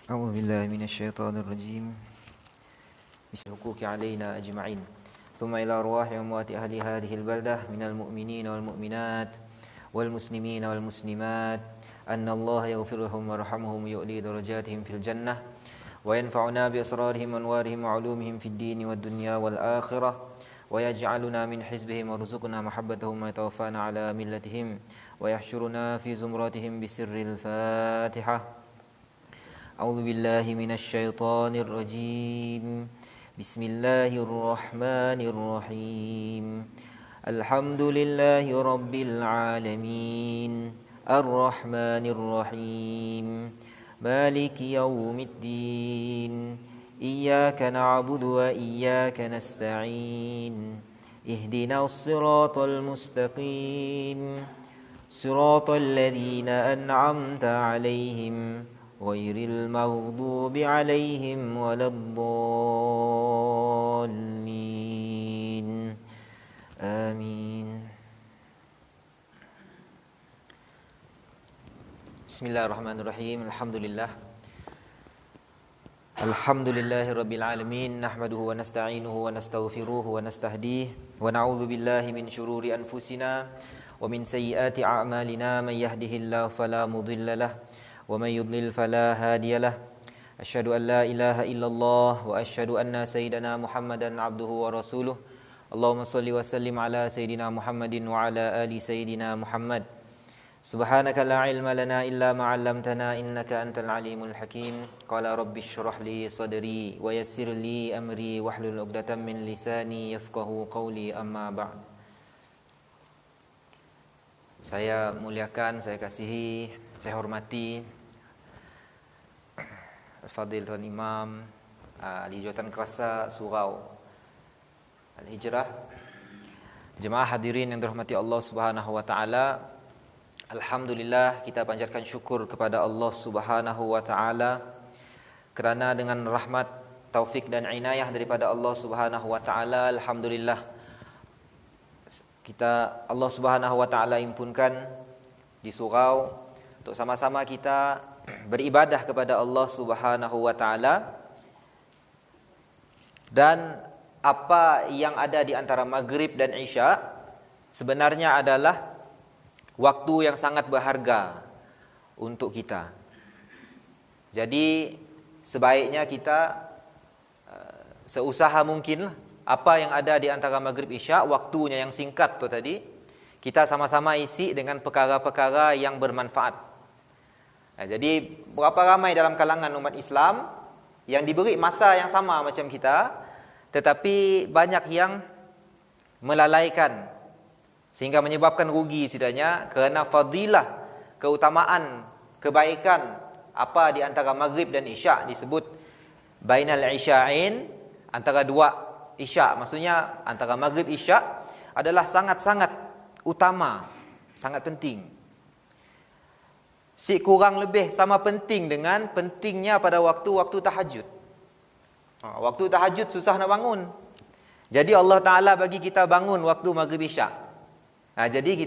أعوذ بالله من الشيطان الرجيم بسم الحقوق علينا أجمعين ثم إلى أرواح أموات أهل هذه البلدة من المؤمنين والمؤمنات والمسلمين والمسلمات أن الله يغفر لهم ويرحمهم ويؤلي درجاتهم في الجنة وينفعنا بأسرارهم وأنوارهم وعلومهم في الدين والدنيا والآخرة ويجعلنا من حزبهم ويرزقنا محبتهم ويتوفانا على ملتهم ويحشرنا في زمرتهم بسر الفاتحة. أعوذ بالله من الشيطان الرجيم بسم الله الرحمن الرحيم الحمد لله رب العالمين الرحمن الرحيم مالك يوم الدين إياك نعبد وإياك نستعين اهدنا الصراط المستقيم صراط الذين أنعمت عليهم غير المغضوب عليهم ولا الضالين آمين. Bismillahirrahmanirrahim. Alhamdulillahi rabbil alamin, nahmaduhu wa nasta'inuhu wa nastaghfiruhu wa nastahdihi wa na'udzu billahi min shururi anfusina wa min sayyiati a'malina, man yahdihillahu fala mudilla lahu wa man yudlil fala hadiya lahu. Asyhadu an la ilaha illallah wa asyhadu anna sayyidana Muhammadan abduhu wa rasuluh. Allahumma shalli wa sallim ala sayyidina Muhammadin wa ala ali sayyidina Muhammad. Subhanaka la ilma lana illa ma 'allamtana innaka antal alimul hakim. Qala rabbi shrah li sadri wa yassir li amri wahlul 'uqdatam min lisani yafqahu qawli, amma ba'd. Saya muliakan, saya kasihi, saya hormati Al-Fadhil Tuan Imam Ahli Jawatan Kuasa Surau Al-Hijrah, jemaah hadirin yang dirahmati Allah Subhanahu wa taala. Alhamdulillah, kita panjatkan syukur kepada Allah Subhanahu wa taala kerana dengan rahmat, taufik dan inayah daripada Allah Subhanahu wa taala, alhamdulillah Allah Subhanahu wa taala impunkan di surau untuk sama-sama kita beribadah kepada Allah Subhanahu wa taala. Dan apa yang ada di antara maghrib dan isya sebenarnya adalah waktu yang sangat berharga untuk kita. Jadi sebaiknya kita seusaha mungkin apa yang ada di antara maghrib isya, waktunya yang singkat tu tadi, kita sama-sama isi dengan perkara-perkara yang bermanfaat. Jadi berapa ramai dalam kalangan umat Islam yang diberi masa yang sama macam kita, tetapi banyak yang melalaikan sehingga menyebabkan rugi setidaknya, kerana fadilah, keutamaan, kebaikan apa di antara maghrib dan isya disebut bainal isya'in, antara dua isya, maksudnya antara maghrib isya adalah sangat-sangat utama, sangat penting. Si kurang lebih sama penting dengan pentingnya pada waktu-waktu tahajud. Waktu tahajud susah nak bangun. Jadi Allah Ta'ala bagi kita bangun waktu maghrib isya. Jadi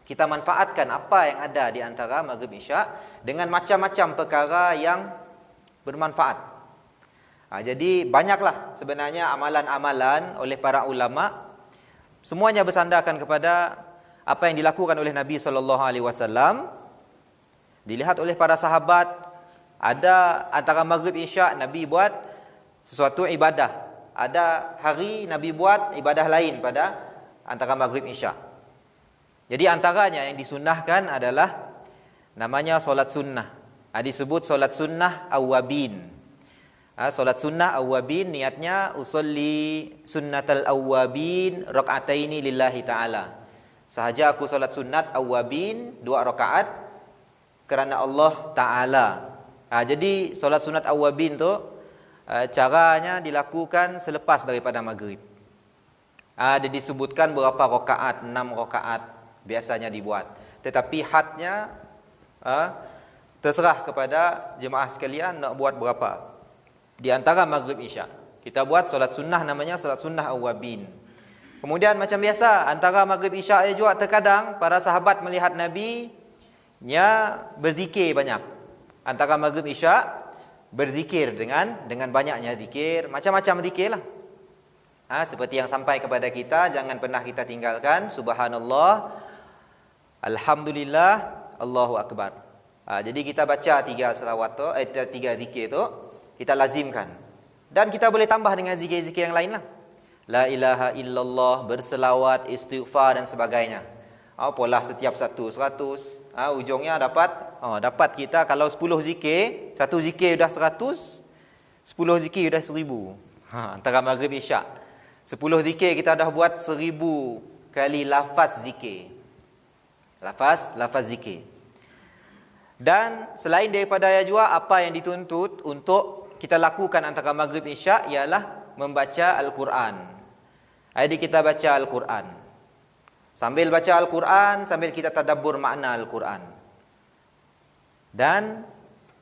kita manfaatkan apa yang ada di antara maghrib isya dengan macam-macam perkara yang bermanfaat. Jadi banyaklah sebenarnya amalan-amalan oleh para ulama, semuanya bersandarkan kepada apa yang dilakukan oleh Nabi SAW. Dilihat oleh para sahabat, ada antara maghrib isya Nabi buat sesuatu ibadah, ada hari Nabi buat ibadah lain pada antara maghrib isya. Jadi antaranya yang disunnahkan adalah namanya solat sunnah. Disebut solat sunnah awwabin. Solat sunnah awwabin, niatnya usolli sunnatal awwabin raka'ataini lillahi ta'ala. Sahaja aku solat sunnat awwabin 2 rakaat kerana Allah Ta'ala. Jadi solat sunat awwabin tu caranya dilakukan selepas daripada maghrib. Ada disebutkan berapa rakaat, 6 rakaat biasanya dibuat. Tetapi hadnya terserah kepada jemaah sekalian nak buat berapa. Di antara maghrib isya kita buat solat sunnah, namanya solat sunnah awwabin. Kemudian macam biasa antara maghrib isya juga terkadang para sahabat melihat Nabi nya berzikir banyak. Antara maghrib isya berzikir dengan banyaknya zikir, macam-macam zikir lah. Seperti yang sampai kepada kita, jangan pernah kita tinggalkan subhanallah, alhamdulillah, Allahu akbar. Jadi kita baca 3 selawat tu, 3 zikir tu, kita lazimkan. Dan kita boleh tambah dengan zikir-zikir yang lain lah. La ilaha illallah, berselawat, istighfar dan sebagainya. Pola setiap 100. Ujungnya dapat kita kalau 10 zikir, satu zikir dah 100, 10 zikir dah 1000. Antara maghrib isyak. 10 zikir kita dah buat 1000 kali lafaz zikir. Lafaz zikir. Dan selain daripada juga apa yang dituntut untuk kita lakukan antara maghrib isyak ialah membaca Al-Quran. Jadi kita baca Al-Quran. Sambil baca Al-Quran, sambil kita tadabbur makna Al-Quran. Dan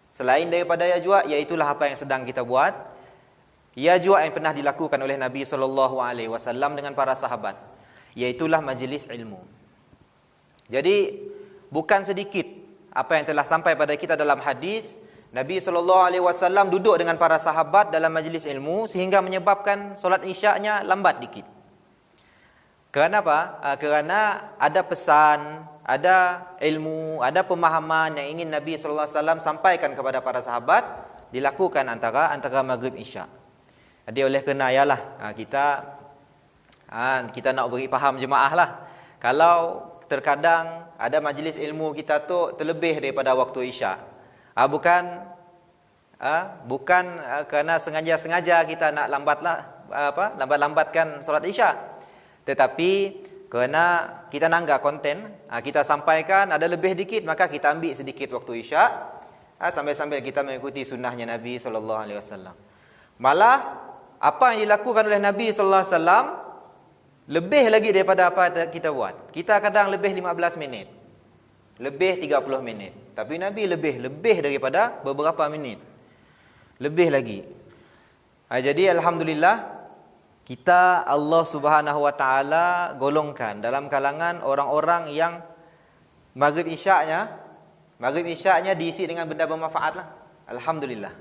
selain daripada juga, iaitulah apa yang sedang kita buat. Ia juga yang pernah dilakukan oleh Nabi SAW dengan para sahabat. Iaitulah majlis ilmu. Jadi bukan sedikit apa yang telah sampai pada kita dalam hadis. Nabi SAW duduk dengan para sahabat dalam majlis ilmu sehingga menyebabkan solat isyaknya lambat dikit. Kerana apa? Kerana ada pesan, ada ilmu, ada pemahaman yang ingin Nabi SAW sampaikan kepada para sahabat, dilakukan antara maghrib isyak. Jadi oleh kerana ialah kita nak beri faham jemaah lah. Kalau terkadang ada majlis ilmu kita tu terlebih daripada waktu isyak. Bukan kerana sengaja kita nak lambatkan solat isyak. Tetapi kerana kita nanggak konten, kita sampaikan ada lebih dikit, maka kita ambil sedikit waktu isyak, sambil-sambil kita mengikuti sunnahnya Nabi SAW. Malah apa yang dilakukan oleh Nabi SAW lebih lagi daripada apa yang kita buat. Kita kadang lebih 15 minit, lebih 30 minit. Tapi Nabi lebih daripada beberapa minit, lebih lagi. Jadi Alhamdulillah, kita Allah Subhanahu Wa Taala golongkan dalam kalangan orang-orang yang maghrib isyaknya diisi dengan benda bermanfaat lah. Alhamdulillah.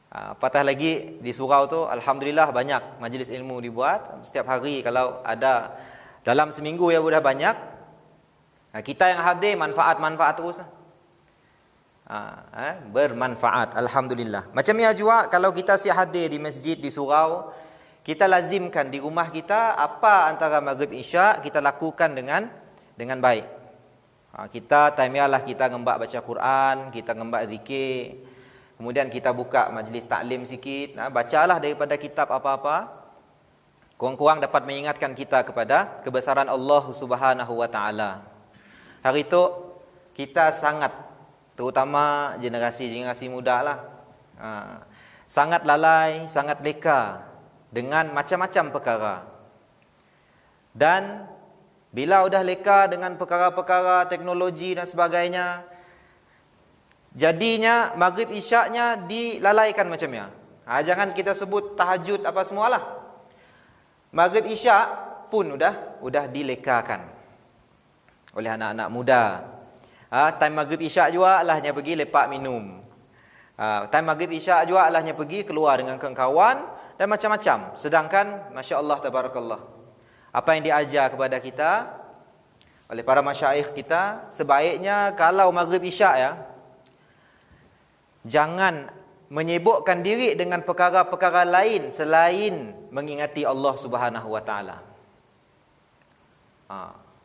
Apatah lagi di surau tu, alhamdulillah banyak majlis ilmu dibuat setiap hari. Kalau ada dalam seminggu ya sudah banyak. Kita yang hadir manfaat terus. Bermanfaat, alhamdulillah. Macam ya juga kalau kita hadir di masjid di surau, kita lazimkan di rumah kita apa antara maghrib isyak kita lakukan dengan baik. Kita time-lah kita ngembak baca Quran, kita ngembak zikir. Kemudian kita buka majlis taklim sikit, bacalah daripada kitab apa-apa. Kurang-kurang dapat mengingatkan kita kepada kebesaran Allah Subhanahu Wa Taala. Hari itu kita sangat, terutama generasi muda lah, sangat lalai, sangat leka dengan macam-macam perkara. Dan bila udah leka dengan perkara-perkara teknologi dan sebagainya, jadinya maghrib isyaknya dilalaikan macamnya. Jangan kita sebut tahajud apa semualah. Maghrib isyak pun udah dilekakan oleh anak-anak muda. Time maghrib isyak juga alahnya pergi lepak minum. Time maghrib isyak juga alahnya pergi keluar dengan kawan dan macam-macam. Sedangkan masya-Allah tabarakallah, apa yang diajar kepada kita oleh para masyayikh kita, sebaiknya kalau maghrib isyak jangan menyibukkan diri dengan perkara-perkara lain selain mengingati Allah Subhanahu Wa Taala.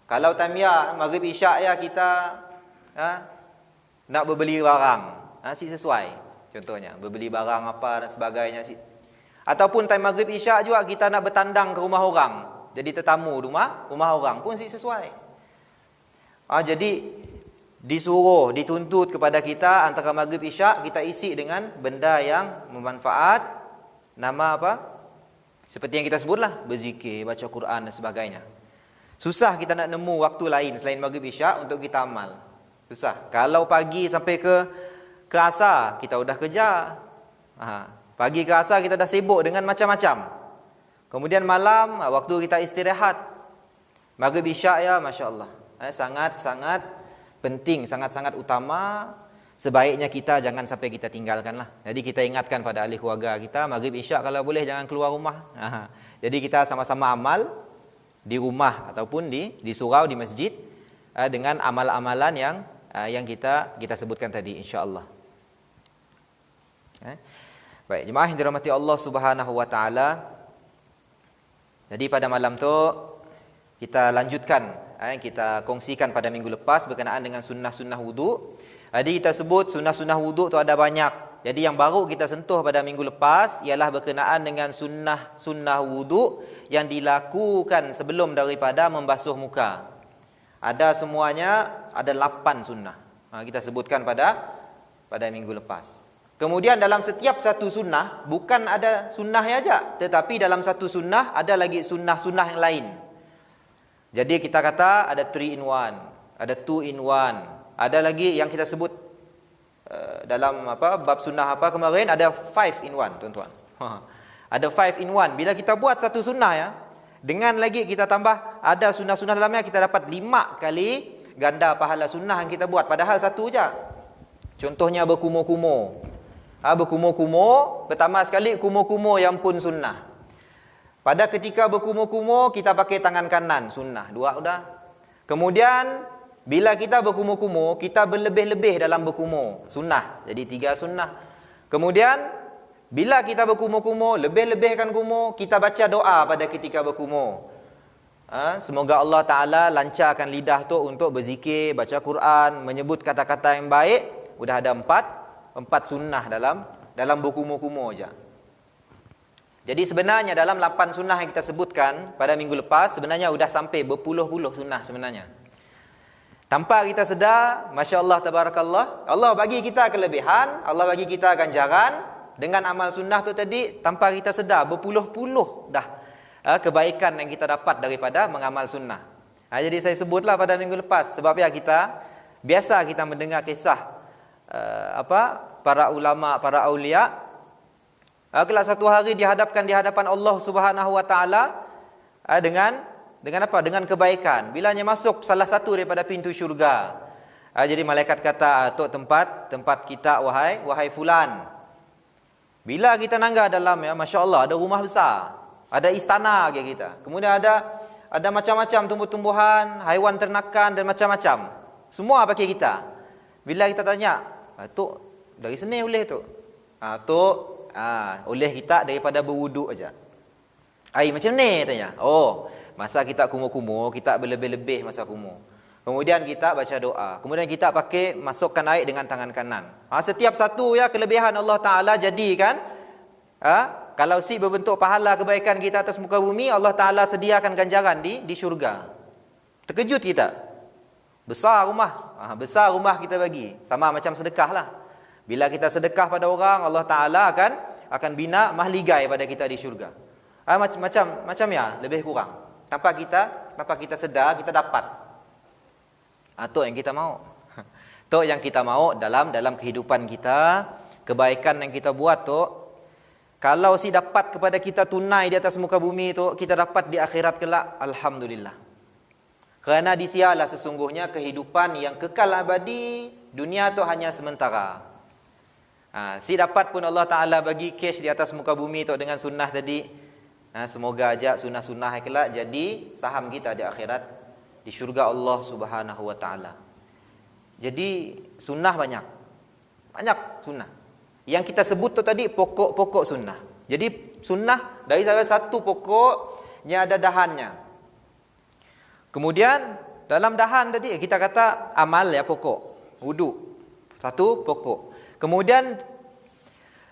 Kalau tamiyah maghrib isyak kita nak berbeli barang, sesuai. Contohnya berbeli barang apa dan sebagainya. Ataupun time maghrib isyak juga kita nak bertandang ke rumah orang, jadi tetamu rumah orang pun sesuai. Jadi disuruh, dituntut kepada kita antara maghrib isyak kita isi dengan benda yang bermanfaat. Nama apa? Seperti yang kita sebutlah, berzikir, baca Quran dan sebagainya. Susah kita nak nemu waktu lain selain maghrib isyak untuk kita amal. Susah. Kalau pagi sampai ke asar kita udah kerja. Pagi ke asar kita dah sibuk dengan macam-macam. Kemudian malam waktu kita istirahat. Maghrib isyak masya-Allah. Sangat-sangat penting, sangat-sangat utama. sebaiknya kita jangan sampai kita tinggalkan lah. Jadi kita ingatkan pada ahli keluarga kita, maghrib isyak kalau boleh jangan keluar rumah. Jadi kita sama-sama amal di rumah ataupun di surau, di masjid, dengan amal-amalan yang kita sebutkan tadi, insya-Allah. Baik, jemaah yang dirahmati Allah Subhanahu wa taala. Jadi pada malam tu kita lanjutkan, kita kongsikan pada minggu lepas berkenaan dengan sunnah-sunnah wudu. Jadi kita sebut sunnah-sunnah wudu tu ada banyak. Jadi yang baru kita sentuh pada minggu lepas ialah berkenaan dengan sunnah wudu yang dilakukan sebelum daripada membasuh muka. Ada semuanya, ada 8 sunnah. Kita sebutkan pada minggu lepas. Kemudian dalam setiap satu sunnah, bukan ada sunnah saja, tetapi dalam satu sunnah ada lagi sunnah-sunnah yang lain. Jadi kita kata ada 3 in 1, ada 2 in 1, ada lagi yang kita sebut dalam bab sunnah kemarin ada 5 in 1, tuan-tuan. Ada 5 in 1. Bila kita buat satu sunnah ya, dengan lagi kita tambah ada sunnah-sunnah dalamnya, kita dapat 5 kali ganda pahala sunnah yang kita buat, padahal satu je. Contohnya berkumur-kumur. Berkumur-kumur, pertama sekali kumur-kumur yang pun sunnah. Pada ketika berkumur-kumur, kita pakai tangan kanan, sunnah. 2 sudah. Kemudian, bila kita berkumur-kumur, kita berlebih-lebih dalam berkumur, sunnah. Jadi 3 sunnah. Kemudian, bila kita berkumur-kumur, lebih-lebihkan kumur, kita baca doa pada ketika berkumur. Semoga Allah Ta'ala lancarkan lidah tu untuk berzikir, baca Quran, menyebut kata-kata yang baik. Sudah ada 4 sunnah dalam berkumur-kumur je. Jadi sebenarnya dalam 8 sunnah yang kita sebutkan pada minggu lepas, sebenarnya sudah sampai berpuluh-puluh sunnah sebenarnya. Tanpa kita sedar, Masya Allah, Tabarakallah, Allah bagi kita kelebihan, Allah bagi kita ganjaran dengan amal sunnah tu tadi, tanpa kita sedar, berpuluh-puluh dah kebaikan yang kita dapat daripada mengamal sunnah. Jadi saya sebutlah pada minggu lepas, sebab ya biasa kita mendengar kisah para ulama, para aulia, kalau satu hari dihadapkan di hadapan Allah Subhanahu wa taala dengan apa? Dengan kebaikan. Bilanya masuk salah satu daripada pintu syurga. Jadi malaikat kata, "Tu tempat kita wahai fulan." Bila kita nangga dalam masya-Allah ada rumah besar, ada istana kita. Kemudian ada macam-macam tumbuh-tumbuhan, haiwan ternakan dan macam-macam. Semua pakai kita. Bila kita tanya, "Tu dari sini oleh tu?" Oleh kita daripada berwuduk aja. Macam ni tanya. Masa kita kumur-kumur, kita berlebih-lebih masa kumur. Kemudian kita baca doa. Kemudian kita pakai masukkan air dengan tangan kanan. Setiap satu kelebihan Allah Ta'ala jadikan. Kalau berbentuk pahala kebaikan kita atas muka bumi, Allah Ta'ala sediakan ganjaran di syurga. Terkejut kita. Besar rumah kita bagi. Sama macam sedekah lah. Bila kita sedekah pada orang, Allah Ta'ala akan bina mahligai pada kita di syurga. Macam lebih kurang. Tanpa kita sedar, kita dapat. Itu yang kita mau. Itu yang kita mau dalam kehidupan kita. Kebaikan yang kita buat tu, kalau dapat kepada kita tunai di atas muka bumi tu, kita dapat di akhirat kelak, alhamdulillah. Kerana disialah sesungguhnya kehidupan yang kekal abadi, dunia tu hanya sementara. Dapat pun Allah Ta'ala bagi cash di atas muka bumi tu dengan sunnah tadi. Semoga aja sunnah-sunnah kelak jadi saham kita di akhirat, di syurga Allah Subhanahu wa Ta'ala. Jadi sunnah banyak sunnah. Yang kita sebut tu tadi pokok-pokok sunnah. Jadi sunnah dari salah satu pokoknya ada dahannya. Kemudian dalam dahan tadi kita kata amal pokok, wudu. Satu pokok. Kemudian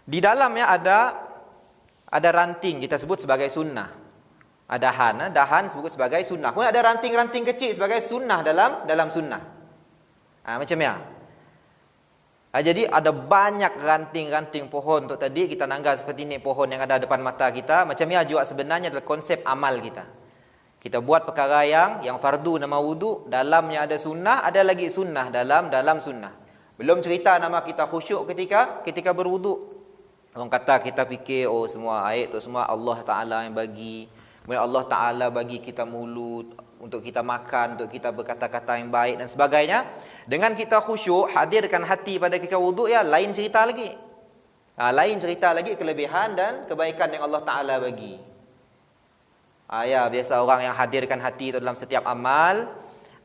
di dalamnya ada ranting, kita sebut sebagai sunnah. Dahan sebut sebagai sunnah. Kemudian ada ranting-ranting kecil sebagai sunnah dalam sunnah. Macam jadi ada banyak ranting-ranting pohon tu tadi kita nangga seperti ni, pohon yang ada depan mata kita. Macam juga sebenarnya adalah konsep amal kita. Kita buat perkara yang fardu nama wudu, dalamnya ada sunnah, ada lagi sunnah dalam sunnah. Belum cerita nama kita khusyuk ketika berwudu. Orang kata kita fikir semua air tu semua Allah Ta'ala yang bagi. Kemudian Allah Ta'ala bagi kita mulut, untuk kita makan, untuk kita berkata-kata yang baik dan sebagainya. Dengan kita khusyuk, hadirkan hati pada ketika wuduk, ya lain cerita lagi. Lain cerita lagi kelebihan dan kebaikan yang Allah Ta'ala bagi. Ya, biasa orang yang hadirkan hati itu dalam setiap amal,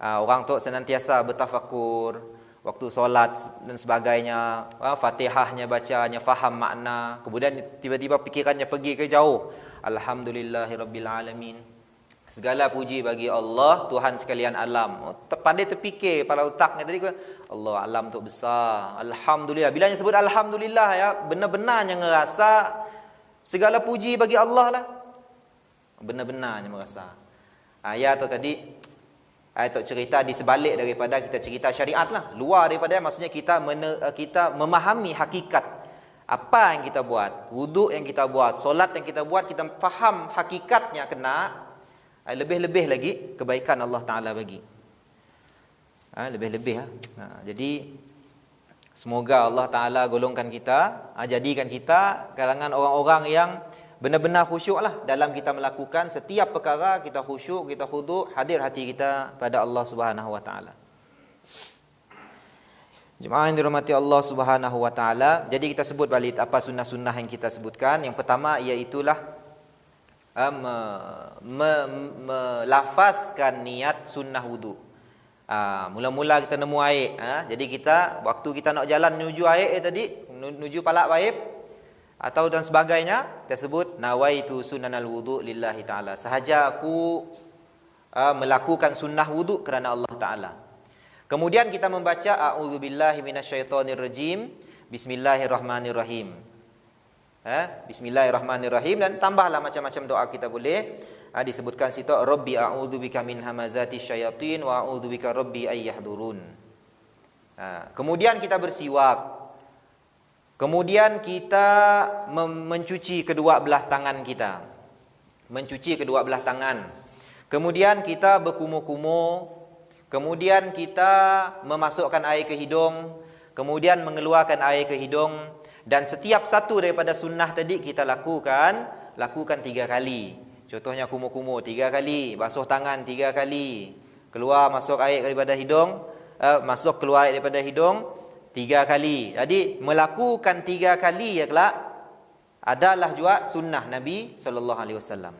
orang tu senantiasa bertafakur, waktu solat dan sebagainya, Fatihahnya bacanya, faham makna, kemudian tiba-tiba fikirannya pergi ke jauh. Alhamdulillahirabbil alamin. Segala puji bagi Allah, Tuhan sekalian alam. Pandai terfikir pada otaknya tadi, Allah, alam tu besar. Alhamdulillah. Bila yang sebut alhamdulillah, ya, benar-benarnya ngerasa segala puji bagi Allah lah. Benar-benarnya merasa. Ayat tu tadi, ayat tu cerita di sebalik daripada kita cerita syariat lah. Luar daripada, maksudnya kita memahami hakikat apa yang kita buat, wuduk yang kita buat, solat yang kita buat, kita faham hakikatnya kena. Lebih-lebih lagi kebaikan Allah Ta'ala bagi. Lebih-lebih. Jadi semoga Allah Ta'ala golongkan kita, jadikan kita kalangan orang-orang yang benar-benar khusyuk lah dalam kita melakukan setiap perkara. Kita khusyuk, kita khuduk, hadir hati kita pada Allah Subhanahu Wa Ta'ala. Jemaah yang dirahmati Allah Subhanahu Wa Ta'ala. Jadi kita sebut balik apa sunnah-sunnah yang kita sebutkan. Yang pertama iaitulah melafazkan niat sunnah wudu. Mula-mula kita nemu air, jadi kita waktu kita nak jalan menuju air tadi, menuju palak baib atau dan sebagainya, kita sebut nawaitu sunnanal wudu lillahi ta'ala. Sahaja aku melakukan sunnah wudu kerana Allah Ta'ala. Kemudian kita membaca a'udzubillahi minasyaitonirrajim, bismillahirrahmanirrahim. Bismillahirrahmanirrahim, dan tambahlah macam-macam doa kita boleh. Disebutkan situ, Rabbi a'udzubika min hamazati syayatin wa a'udzubika rabbi ayyahdurun. Kemudian kita bersiwak. Kemudian kita mencuci kedua belah tangan kita. Mencuci kedua belah tangan. Kemudian kita berkumur-kumur. Kemudian kita memasukkan air ke hidung. Kemudian mengeluarkan air ke hidung. Dan setiap satu daripada sunnah tadi kita lakukan 3 kali. Contohnya kumur-kumur 3 kali, basuh tangan 3 kali, keluar masuk air daripada hidung, masuk keluar air daripada hidung 3 kali. Jadi melakukan 3 kali ya kelak adalah juga sunnah Nabi SAW.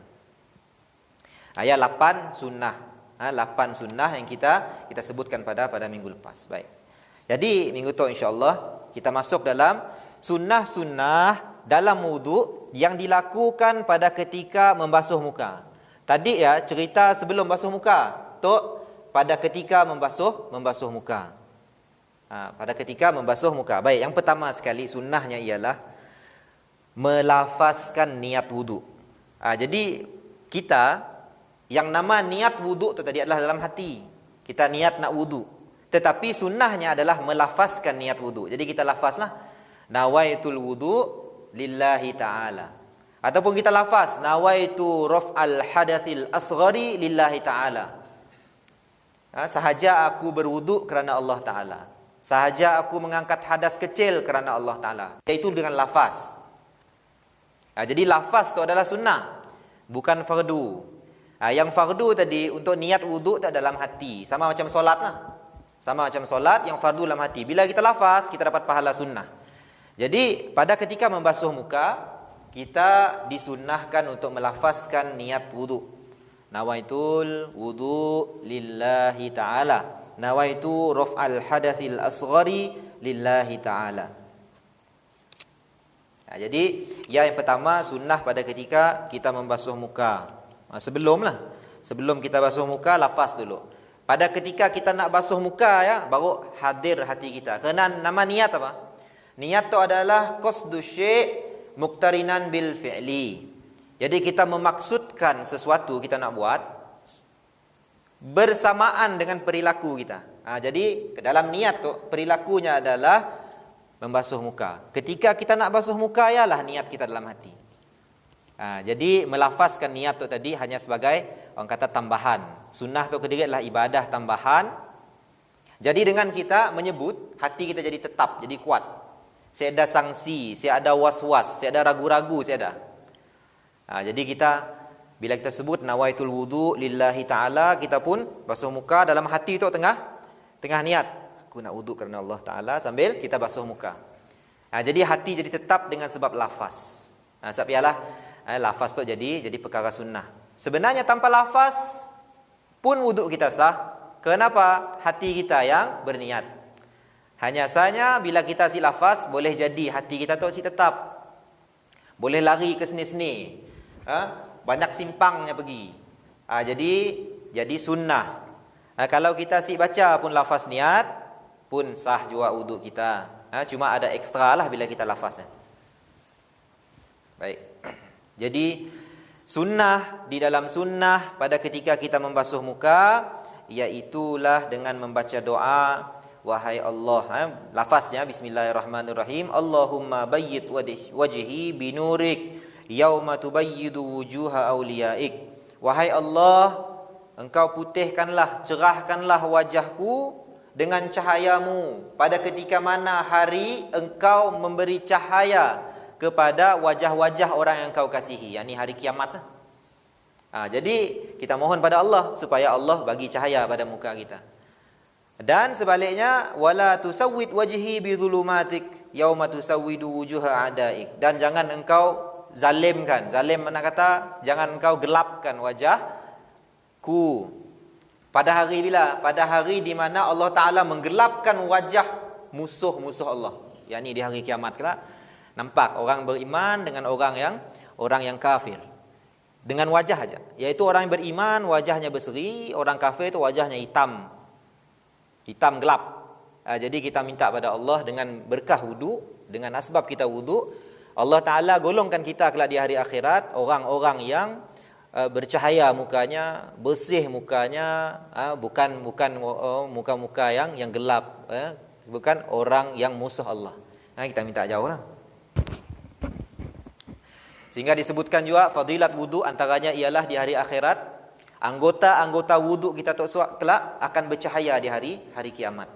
Ayat 8 sunnah. 8 sunnah yang kita sebutkan pada minggu lepas. Baik. Jadi minggu tu insya-Allah kita masuk dalam sunnah-sunnah dalam wuduk yang dilakukan pada ketika membasuh muka. Tadi ya cerita sebelum basuh muka, tu pada ketika membasuh muka. Pada ketika membasuh muka. Baik, yang pertama sekali sunnahnya ialah melafazkan niat wuduk. Jadi kita yang nama niat wuduk tu tadi adalah dalam hati. Kita niat nak wuduk. Tetapi sunnahnya adalah melafazkan niat wuduk. Jadi kita lafazlah nawaitul wudu lillahi ta'ala. Ataupun kita lafaz nawaitu raf'al hadathil asghari lillahi ta'ala. Sahaja aku berwuduk kerana Allah Ta'ala. Sahaja aku mengangkat hadas kecil kerana Allah Ta'ala. Iaitu dengan lafaz. Jadi lafaz itu adalah sunnah, bukan fardu. Yang fardu tadi untuk niat wuduk tak dalam hati. Sama macam solat lah. Sama macam solat, yang fardu dalam hati. Bila kita lafaz, kita dapat pahala sunnah. Jadi pada ketika membasuh muka, kita disunnahkan untuk melafazkan niat wudu. Nawaitul wudu lillahi ta'ala. Nawaitu raf'al hadathil asghari lillahi ta'ala. Jadi yang pertama sunnah pada ketika kita membasuh muka. Sebelum kita basuh muka, lafaz dulu. Pada ketika kita nak basuh muka ya, baru hadir hati kita. Kerana nama niat apa? Niat itu adalah qasdu syai' muqtarinan bil fi'li. Jadi kita memaksudkan sesuatu kita nak buat bersamaan dengan perilaku kita. Jadi dalam niat tu perilakunya adalah membasuh muka. Ketika kita nak basuh muka ialah niat kita dalam hati. Jadi melafazkan niat tu tadi hanya sebagai orang kata tambahan. Sunnah tu kediri adalah ibadah tambahan. Jadi dengan kita menyebut, hati kita jadi tetap, jadi kuat. Saya ada sangsi, saya ada was-was, saya ada ragu-ragu, saya ada. Jadi kita Bila kita sebut nawaitul wudu lillahi ta'ala, kita pun basuh muka dalam hati tu tengah niat. Aku nak wudu kerana Allah Ta'ala sambil kita basuh muka. Jadi hati jadi tetap dengan sebab lafaz. Sebab ialah lafaz tu jadi perkara sunnah. Sebenarnya tanpa lafaz pun wudu kita sah. Kenapa? Hati kita yang berniat. Hanya saja bila kita si lafaz, boleh jadi hati kita tu si tetap. Boleh lari ke seni-seni. Banyak simpangnya pergi. Jadi sunnah. Kalau kita si baca pun lafaz niat, pun sah juga wuduk kita. Cuma ada ekstra lah bila kita lafaz. Baik. Jadi sunnah, di dalam sunnah pada ketika kita membasuh muka, iaitulah dengan membaca doa, wahai Allah. Lafaznya bismillahirrahmanirrahim. Allahumma bayyid wajhi binurik yauma tubayyidu wujuha awliyaik. Wahai Allah, Engkau putihkanlah, cerahkanlah wajahku dengan cahayamu pada ketika mana hari Engkau memberi cahaya kepada wajah-wajah orang yang Engkau kasihi, yakni hari kiamat. Jadi kita mohon pada Allah supaya Allah bagi cahaya pada muka kita. Dan sebaliknya, wala tusawwid wajhi bidzulumatik yauma tusawwidu wujuha a'daik. Dan jangan engkau zalimkan. Zalim mana kata? Jangan engkau gelapkan wajahku. Pada hari bila? Pada hari di mana Allah Ta'ala menggelapkan wajah musuh-musuh Allah. Yakni di hari kiamat kelak. Nampak orang beriman dengan orang yang kafir. Dengan wajah saja. Iaitu orang yang beriman wajahnya berseri, orang kafir itu wajahnya hitam. Hitam gelap. Jadi kita minta pada Allah dengan berkah wudu, dengan asbab kita wudu, Allah Ta'ala golongkan kita kelak di hari akhirat orang-orang yang bercahaya mukanya, bersih mukanya, bukan muka-muka yang gelap, bukan orang yang musuh Allah. Kita minta jauh lah. Sehingga disebutkan juga fadilat wudu antaranya ialah di hari akhirat, anggota-anggota wudu kita kelak akan bercahaya di hari kiamat.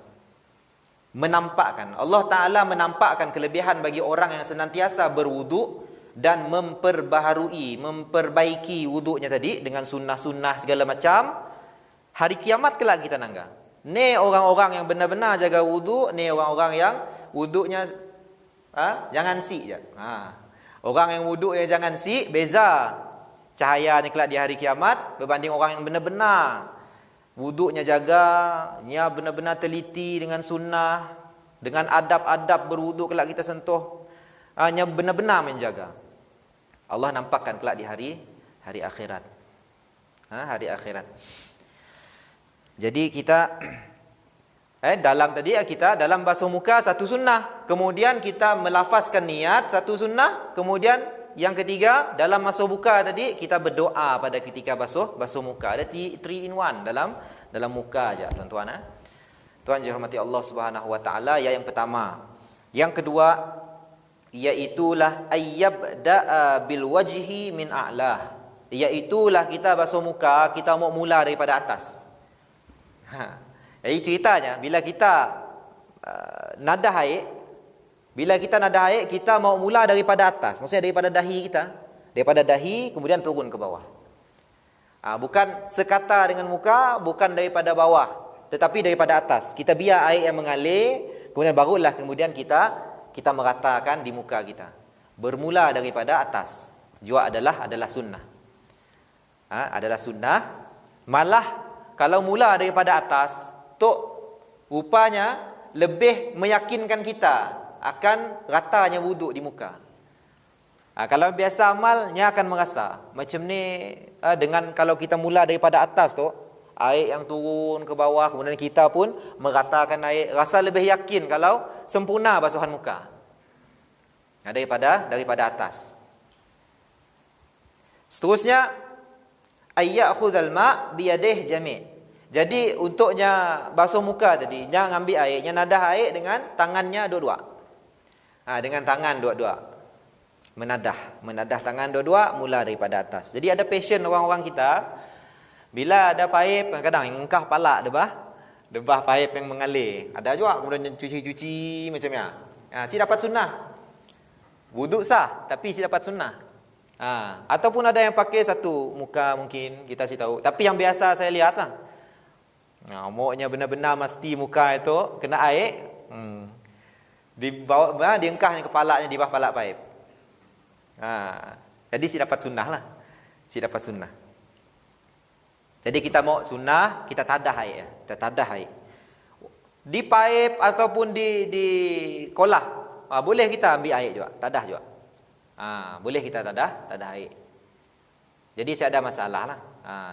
Menampakkan, Allah Ta'ala menampakkan kelebihan bagi orang yang senantiasa berwudu dan memperbaiki wudunya tadi dengan sunnah-sunnah segala macam. Hari kiamat kelak kita nangga. Ni orang-orang yang benar-benar jaga wudu, ni orang-orang yang wudunya jangan si je. Orang yang wudunya jangan si, beza cahayanya kelak di hari kiamat berbanding orang yang benar-benar wuduknya jaga, nya benar-benar teliti dengan sunnah, dengan adab-adab berwuduk kelak kita sentuh, nya benar-benar menjaga. Allah nampakkan kelak di hari akhirat. Hari akhirat. Jadi kita dalam basuh muka satu sunnah, kemudian kita melafazkan niat satu sunnah, kemudian yang ketiga, dalam basuh muka tadi kita berdoa pada ketika basuh muka. Ada 3 in 1 dalam muka aja, tuan-tuan. Tuan dirahmati Allah Subhanahu wa taala, yang pertama. Yang kedua, iaitulah ayyabda'a bil wajhi min a'lah. Iaitulah kita basuh muka, kita mau mula daripada atas. Jadi ceritanya bila kita nadah air, kita mau mula daripada atas. Maksudnya daripada dahi kita. Daripada dahi kemudian turun ke bawah. Bukan sekata dengan muka, bukan daripada bawah, tetapi daripada atas. Kita biar air yang mengalir, kemudian barulah kita meratakan di muka kita. Bermula daripada atas juga adalah sunnah. Adalah sunnah. Malah kalau mula daripada atas, tu rupanya lebih meyakinkan kita akan ratanya wuduk di muka. Kalau biasa amalnya akan merasa macam ni, dengan kalau kita mula daripada atas tu, air yang turun ke bawah, kemudian kita pun meratakan air, rasa lebih yakin kalau sempurna basuhan muka daripada atas. Seterusnya, ayyakhudhal ma' biyadihi jami'. Jadi untuknya basuh muka tadi, jangan ambil airnya, nadah air dengan tangannya dua-dua. Dengan tangan dua-dua. Menadah tangan dua-dua mula daripada atas. Jadi ada passion orang-orang kita, bila ada paip, kadang-kadang engkah palak debah paip yang mengalir. Ada juga kemudian cuci-cuci macamnya. Si dapat sunnah. Wuduk sah, tapi si dapat sunnah. Ataupun ada yang pakai satu muka mungkin, kita sih tahu. Tapi yang biasa saya lihat lah. Moknya benar-benar mesti muka itu kena air. Dibawa, diengkahnya kepalanya di bawah palak paip. Jadi si dapat sunnah lah. Si dapat sunnah. Jadi kita mau sunnah, kita tadah air ya. Kita tadah air. Di paip ataupun di kolah, boleh kita ambil air juga, tadah juga. Boleh kita tadah air. Jadi saya ada masalah lah.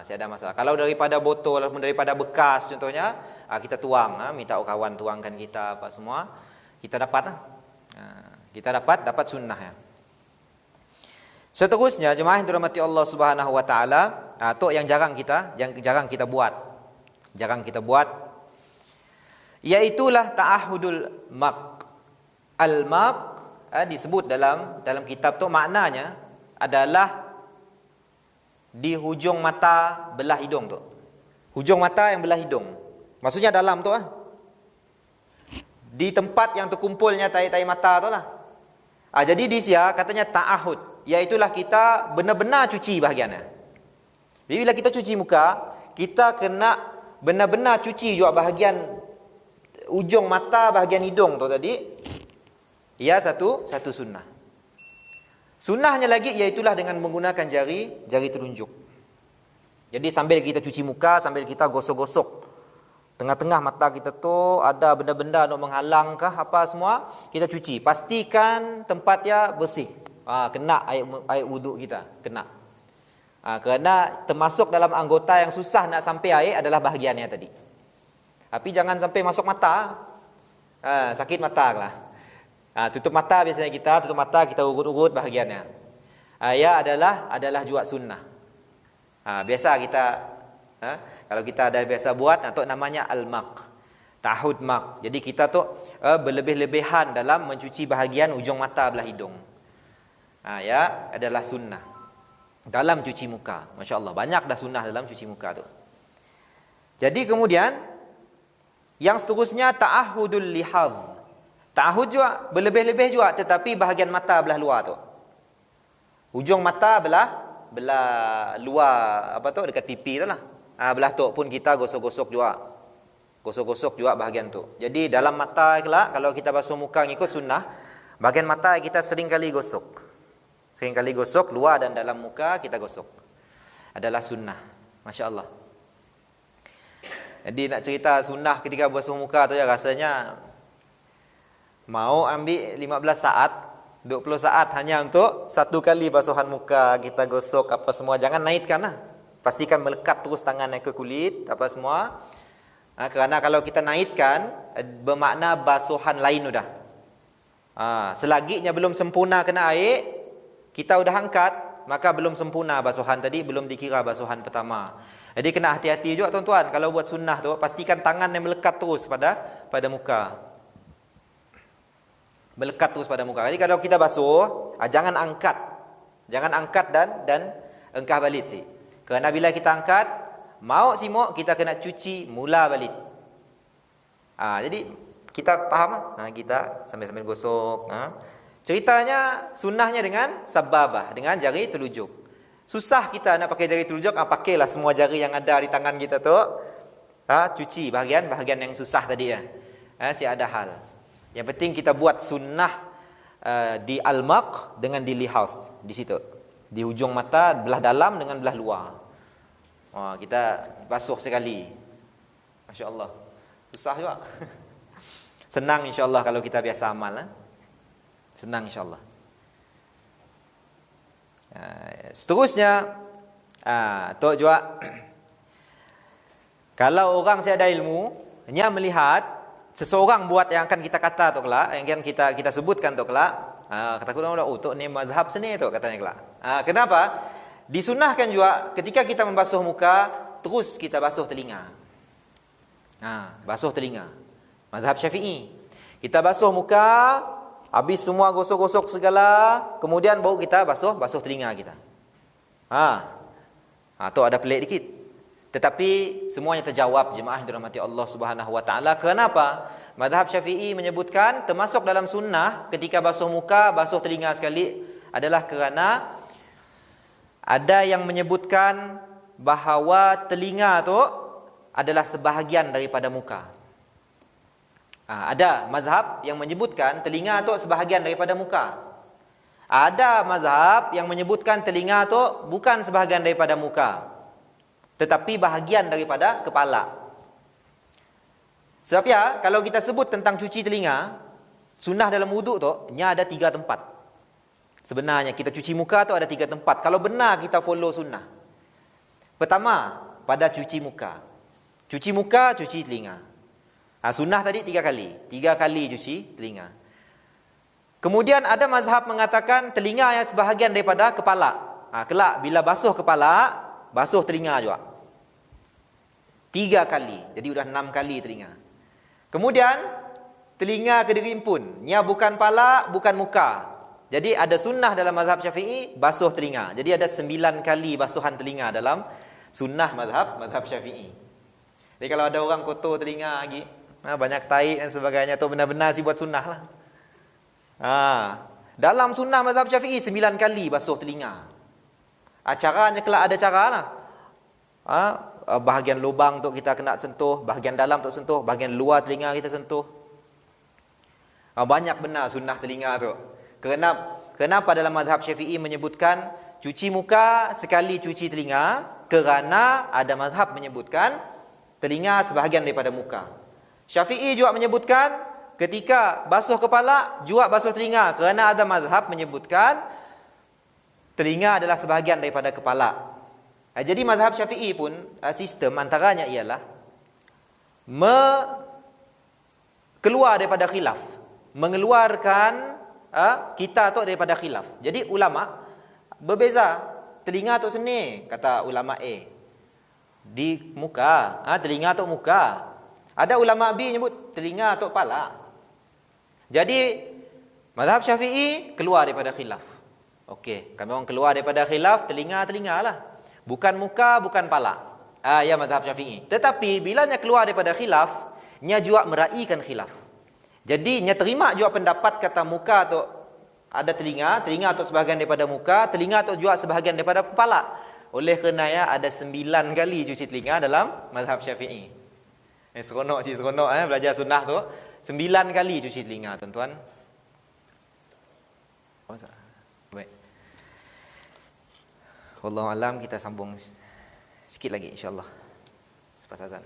Saya ada masalah. Kalau daripada botol ataupun daripada bekas contohnya, kita tuang, minta kawan tuangkan kita apa semua, kita dapat lah. Kita dapat sunnah ya. Seterusnya jemaah yang dirahmati Allah Subhanahu wa taala, itu yang jarang kita buat. Jarang kita buat, iaitulah ta'ahudul maq. Al-maq disebut dalam kitab tu maknanya adalah di hujung mata belah hidung tu. Hujung mata yang belah hidung. Maksudnya dalam tu lah. Di tempat yang terkumpulnya tai-tai mata tu lah. Jadi di sini katanya ta'ahud, iaitulah kita benar-benar cuci bahagiannya. Jadi bila kita cuci muka, kita kena benar-benar cuci juga bahagian ujung mata, bahagian hidung tu tadi. Ia satu sunnah. Sunnahnya lagi iaitulah dengan menggunakan jari telunjuk. Jadi sambil kita cuci muka, sambil kita gosok-gosok tengah-tengah mata kita tu ada benda-benda nak menghalangkah apa semua, kita cuci. Pastikan tempatnya bersih. Kena air wuduk kita, kena. Kerana termasuk dalam anggota yang susah nak sampai air adalah bahagiannya tadi. Tapi jangan sampai masuk mata. Sakit mata lah. Tutup mata biasanya kita, kita urut-urut bahagiannya. Ya adalah juga sunnah. Biasa kita kalau kita ada biasa buat, atau namanya al-maq. Ta'ahud maq. Jadi kita tu berlebih-lebihan dalam mencuci bahagian ujung mata belah hidung. Ya adalah sunnah dalam cuci muka. Masya-Allah, banyak dah sunnah dalam cuci muka tu. Jadi kemudian yang seterusnya ta'ahudul lihadh. Ta'ahud juga berlebih-lebih juga, tetapi bahagian mata belah luar tu. Ujung mata belah luar apa tu dekat pipi tu lah. Belah tu pun kita gosok-gosok juga. Gosok-gosok juga bahagian tu. Jadi dalam mata kelak kalau kita basuh muka ngikut sunnah, bahagian mata kita sering kali gosok. Sering kali gosok luar dan dalam muka kita gosok. Adalah sunnah. Masya-Allah. Jadi nak cerita sunnah ketika basuh muka tu ya rasanya mau ambil 15 saat, 20 saat hanya untuk satu kali basuhan muka, kita gosok apa semua. Jangan naikkan lah. Pastikan melekat terus tangannya ke kulit apa semua. Kerana kalau kita naikkan bermakna basuhan lain sudah. Selaginya belum sempurna kena air, kita sudah angkat, maka belum sempurna basuhan tadi, belum dikira basuhan pertama. Jadi kena hati-hati juga tuan-tuan. Kalau buat sunnah tu, pastikan tangan yang melekat terus pada muka. Melekat terus pada muka. Jadi kalau kita basuh, jangan angkat. Jangan angkat dan engkah balik sih. Kerana bila kita angkat, mau simuk, kita kena cuci mula balik. Jadi kita faham kita sambil-sambil gosok. Ceritanya sunnahnya dengan sababah, dengan jari telunjuk. Susah kita nak pakai jari telunjuk, pakailah semua jari yang ada di tangan kita tu. Cuci bahagian yang susah tadi ya. Si ada hal. Yang penting kita buat sunnah di al-maq dengan di lihaf di situ. Di hujung mata belah dalam dengan belah luar. Kita basuh sekali. Masya-Allah. Susah juga. Senang insya-Allah kalau kita biasa amal. Senang insya-Allah. Seterusnya tu juga kalau orang saya ada ilmu, hanya melihat seseorang buat yang akan kita kata tu kelak, yang kita sebutkan tu kelak, kata orang tu ni mazhab seni tu katanya kelak. Kenapa? Disunahkan juga ketika kita membasuh muka, terus kita basuh telinga. Basuh telinga. Mazhab Syafi'i. Kita basuh muka, habis semua gosok-gosok segala, kemudian baru kita basuh telinga kita. Tu ada pelik dikit. Tetapi semuanya terjawab jemaah yang dirahmati Allah Subhanahu wa taala. Kenapa? Mazhab Syafi'i menyebutkan termasuk dalam sunnah ketika basuh muka, basuh telinga sekali adalah kerana Ada yang menyebutkan bahawa telinga tu adalah sebahagian daripada muka. Ada mazhab yang menyebutkan telinga tu sebahagian daripada muka. Ada mazhab yang menyebutkan telinga tu bukan sebahagian daripada muka, tetapi bahagian daripada kepala. Sebab ya, kalau kita sebut tentang cuci telinga, sunnah dalam wuduk tu, nya ada 3 tempat. Sebenarnya kita cuci muka tu ada 3 tempat. Kalau benar kita follow sunnah. Pertama, pada cuci muka. Cuci muka, cuci telinga. Sunnah tadi 3 kali. 3 kali cuci telinga. Kemudian ada mazhab mengatakan telinga yang sebahagian daripada kepala. Kelak bila basuh kepala, basuh telinga juga. 3 kali. Jadi sudah 6 kali telinga. Kemudian telinga ke diri pun. Nya bukan kepala, bukan muka. Jadi ada sunnah dalam mazhab Syafi'i basuh telinga. Jadi ada 9 kali basuhan telinga dalam sunnah mazhab Syafi'i. Jadi kalau ada orang kotor telinga lagi, banyak tahi dan sebagainya, tu benar-benar si buat sunnah lah. Dalam sunnah mazhab Syafi'i 9 kali basuh telinga. Caranya kelak ada cara lah. Bahagian lubang tu kita kena sentuh, bahagian dalam tu sentuh, bahagian luar telinga kita sentuh. Banyak benar sunnah telinga tu. Kenapa dalam mazhab Syafi'i menyebutkan cuci muka sekali cuci telinga? Kerana ada mazhab menyebutkan telinga sebahagian daripada muka. Syafi'i juga menyebutkan ketika basuh kepala juga basuh telinga, kerana ada mazhab menyebutkan telinga adalah sebahagian daripada kepala. Jadi mazhab Syafi'i pun sistem antaranya ialah keluar daripada khilaf, mengeluarkan kita tu daripada khilaf. Jadi ulama berbeza. Telinga tu seni, kata ulama A. Di muka, telinga tu muka. Ada ulama B nyebut telinga tu kepala. Jadi mazhab Syafi'i keluar daripada khilaf. Okey, kami orang keluar daripada khilaf, telinga lah. Bukan muka, bukan kepala. Ya mazhab Syafi'i. Tetapi bilanya keluar daripada khilaf, nya juga meraihkan khilaf. Jadi nya terima juga pendapat kata muka tu ada telinga tu sebahagian daripada muka, telinga tu juga sebahagian daripada kepala. Oleh kerana ada 9 kali cuci telinga dalam mazhab Syafi'i. Seronok belajar sunnah tu. 9 kali cuci telinga, tuan-tuan. Baik. Wallahu alam, kita sambung sikit lagi insya-Allah. Selepas azan.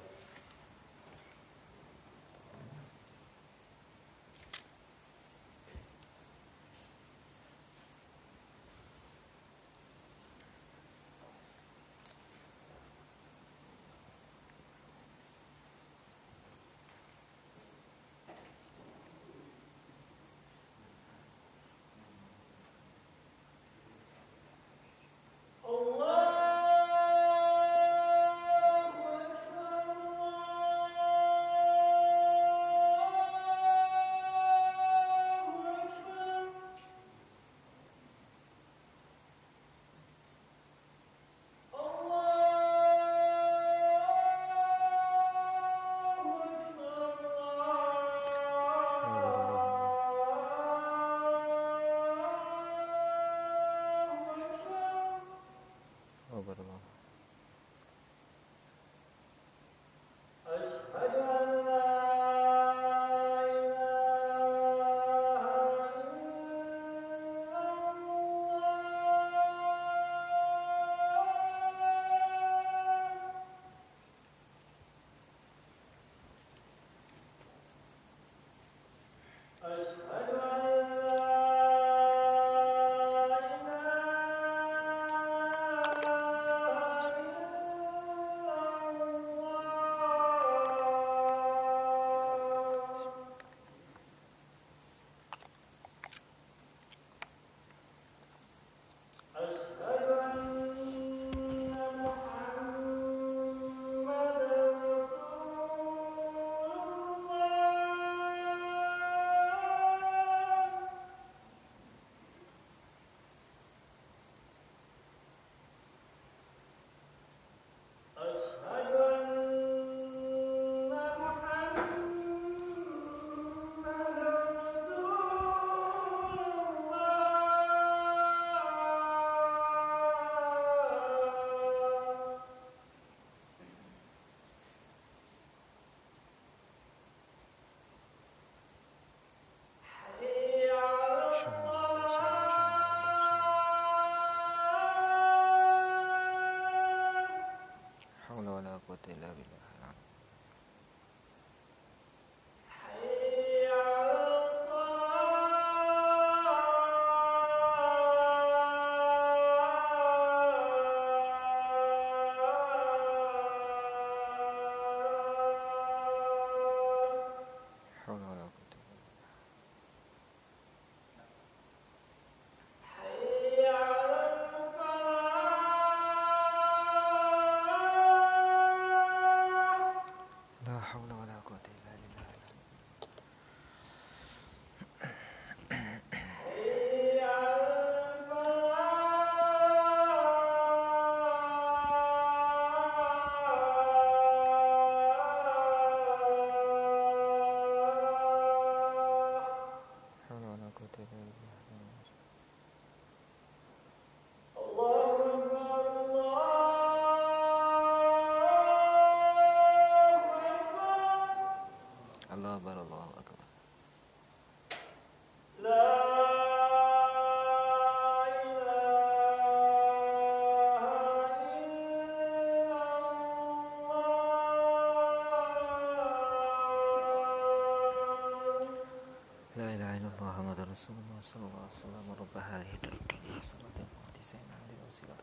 Muhammad Rasulullah sallallahu alaihi wasallam rabbah hadhihi al-kalimah salatin wa tis'ina alaihi wasallam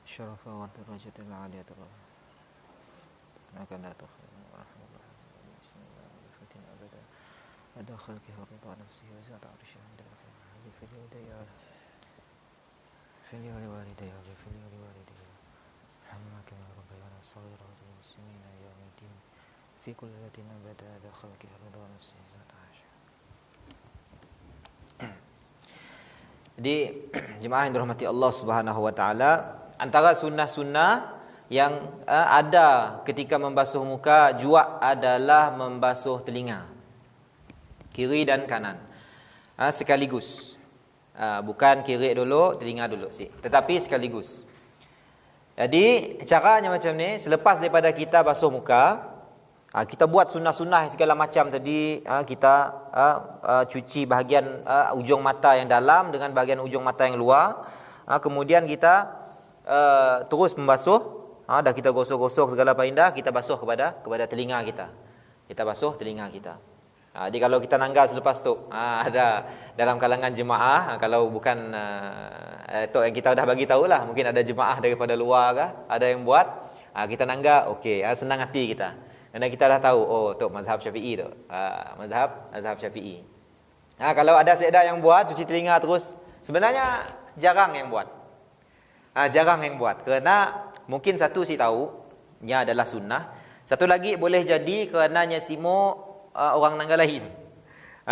syarafa wa darajatil aliyatul anaka la tukhil rahmatullah bismillahir fatin abada ada khalqihi ridha nafsihi wa zata arshihi wa fil hidayah fil walidayya fil walidayya hamaka rabbayana saghira wa muslimina ya mutin fi kulli latin abada ada khalqihi ridha nafsihi wa zata arshihi. Jadi jemaah yang dirahmati Allah Subhanahu wa taala, antara sunnah-sunnah yang ada ketika membasuh muka juga adalah membasuh telinga kiri dan kanan sekaligus. Bukan kiri dulu, telinga dulu sih, tetapi sekaligus. Jadi caranya macam ni, selepas daripada kita basuh muka, kita buat sunnah-sunnah segala macam tadi, kita cuci bahagian ujung mata yang dalam dengan bahagian ujung mata yang luar, kemudian kita terus membasuh, dah kita gosok-gosok segala apa indah, kita basuh kepada telinga kita. Kita basuh telinga kita. Jadi kalau kita nanggal selepas tu, ada dalam kalangan jemaah, kalau bukan tok yang kita dah bagi tahulah, mungkin ada jemaah daripada luar ke, ada yang buat, kita nanggal, okey, senang hati kita. Kerana kita dah tahu, oh tu mazhab Syafi'i tu. Mazhab Syafi'i. Kalau ada seeda yang buat cuci telinga terus, sebenarnya jarang yang buat. Jarang yang buat. Kerana mungkin satu si tahu, nya adalah sunnah. Satu lagi boleh jadi kerananya simuk orang nanggal lain.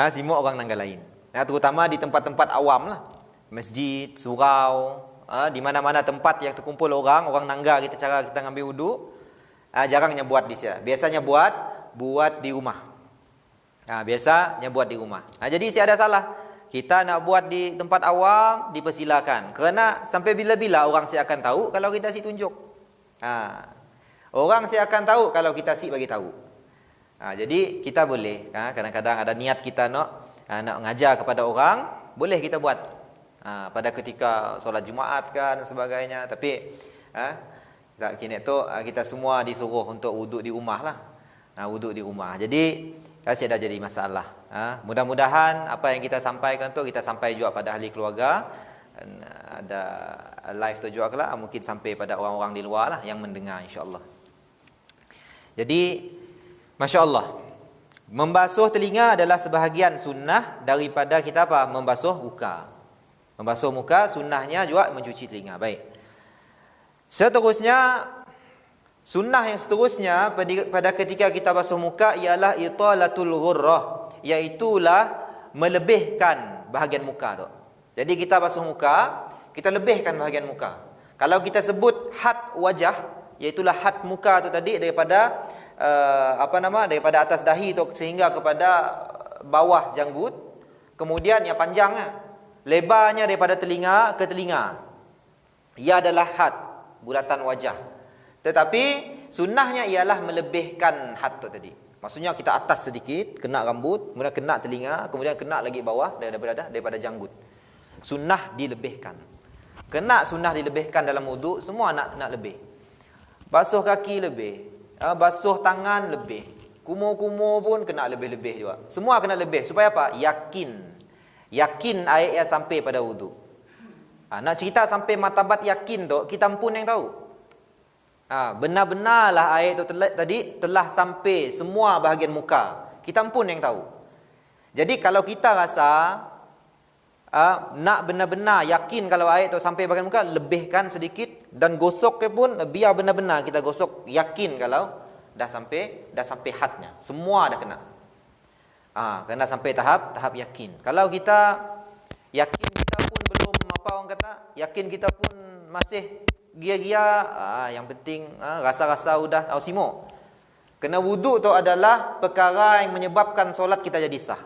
Simuk orang nanggal lain. Terutama di tempat-tempat awam lah. Masjid, surau, di mana-mana tempat yang terkumpul orang nanggal kita, cara kita ngambil wuduk. Jarangnya buat di sana. Biasanya buat di rumah. Biasanya buat di rumah. Jadi si ada salah. Kita nak buat di tempat awam, dipersilakan. Kerana sampai bila-bila orang si akan tahu kalau kita si tunjuk. Orang si akan tahu kalau kita si bagi tahu. Jadi kita boleh, kadang-kadang ada niat kita nak mengajar kepada orang, boleh kita buat. Pada ketika solat Jumaat kan dan sebagainya. Tapi kini tu kita semua disuruh untuk wuduk di rumah lah. Wuduk di rumah. Jadi saya dah jadi masalah. Mudah-mudahan apa yang kita sampaikan tu kita sampai juga pada ahli keluarga. Ada live tu juga lah, mungkin sampai pada orang-orang di luar lah yang mendengar, insya-Allah. Jadi masya-Allah, membasuh telinga adalah sebahagian sunnah daripada kita membasuh muka. Membasuh muka sunnahnya juga mencuci telinga. Baik. Seterusnya, sunnah yang seterusnya pada ketika kita basuh muka ialah italatul ghurrah, iaitulah melebihkan bahagian muka tu. Jadi kita basuh muka, kita lebihkan bahagian muka. Kalau kita sebut had wajah, iaitulah had muka tu tadi daripada daripada atas dahi tu sehingga kepada bawah janggut, kemudian yang panjangnya, lebarnya daripada telinga ke telinga. Ia adalah had, bulatan wajah. Tetapi sunnahnya ialah melebihkan had tu tadi. Maksudnya kita atas sedikit, kena rambut, kemudian kena telinga, kemudian kena lagi bawah daripada janggut. Sunnah dilebihkan. Kena sunnah dilebihkan dalam wuduk, semua nak lebih. Basuh kaki lebih, basuh tangan lebih, kumur-kumur pun kena lebih-lebih juga. Semua kena lebih supaya apa? Yakin air yang sampai pada wuduk. Nak cerita sampai martabat yakin tu, kita pun yang tahu. Benar-benarlah air tu telah sampai semua bahagian muka. Kita pun yang tahu. Jadi kalau kita rasa nak benar-benar yakin kalau air tu sampai bahagian muka, lebihkan sedikit dan gosok pun biar benar-benar kita gosok, yakin kalau dah sampai hadnya. Semua dah kena. Kena sampai tahap yakin. Kalau kita yakin kita pun belum, apa orang kata, yakin kita pun masih gia-gia, yang penting rasa-rasa udah simuk. Kena wuduk tu adalah perkara yang menyebabkan solat kita jadi sah.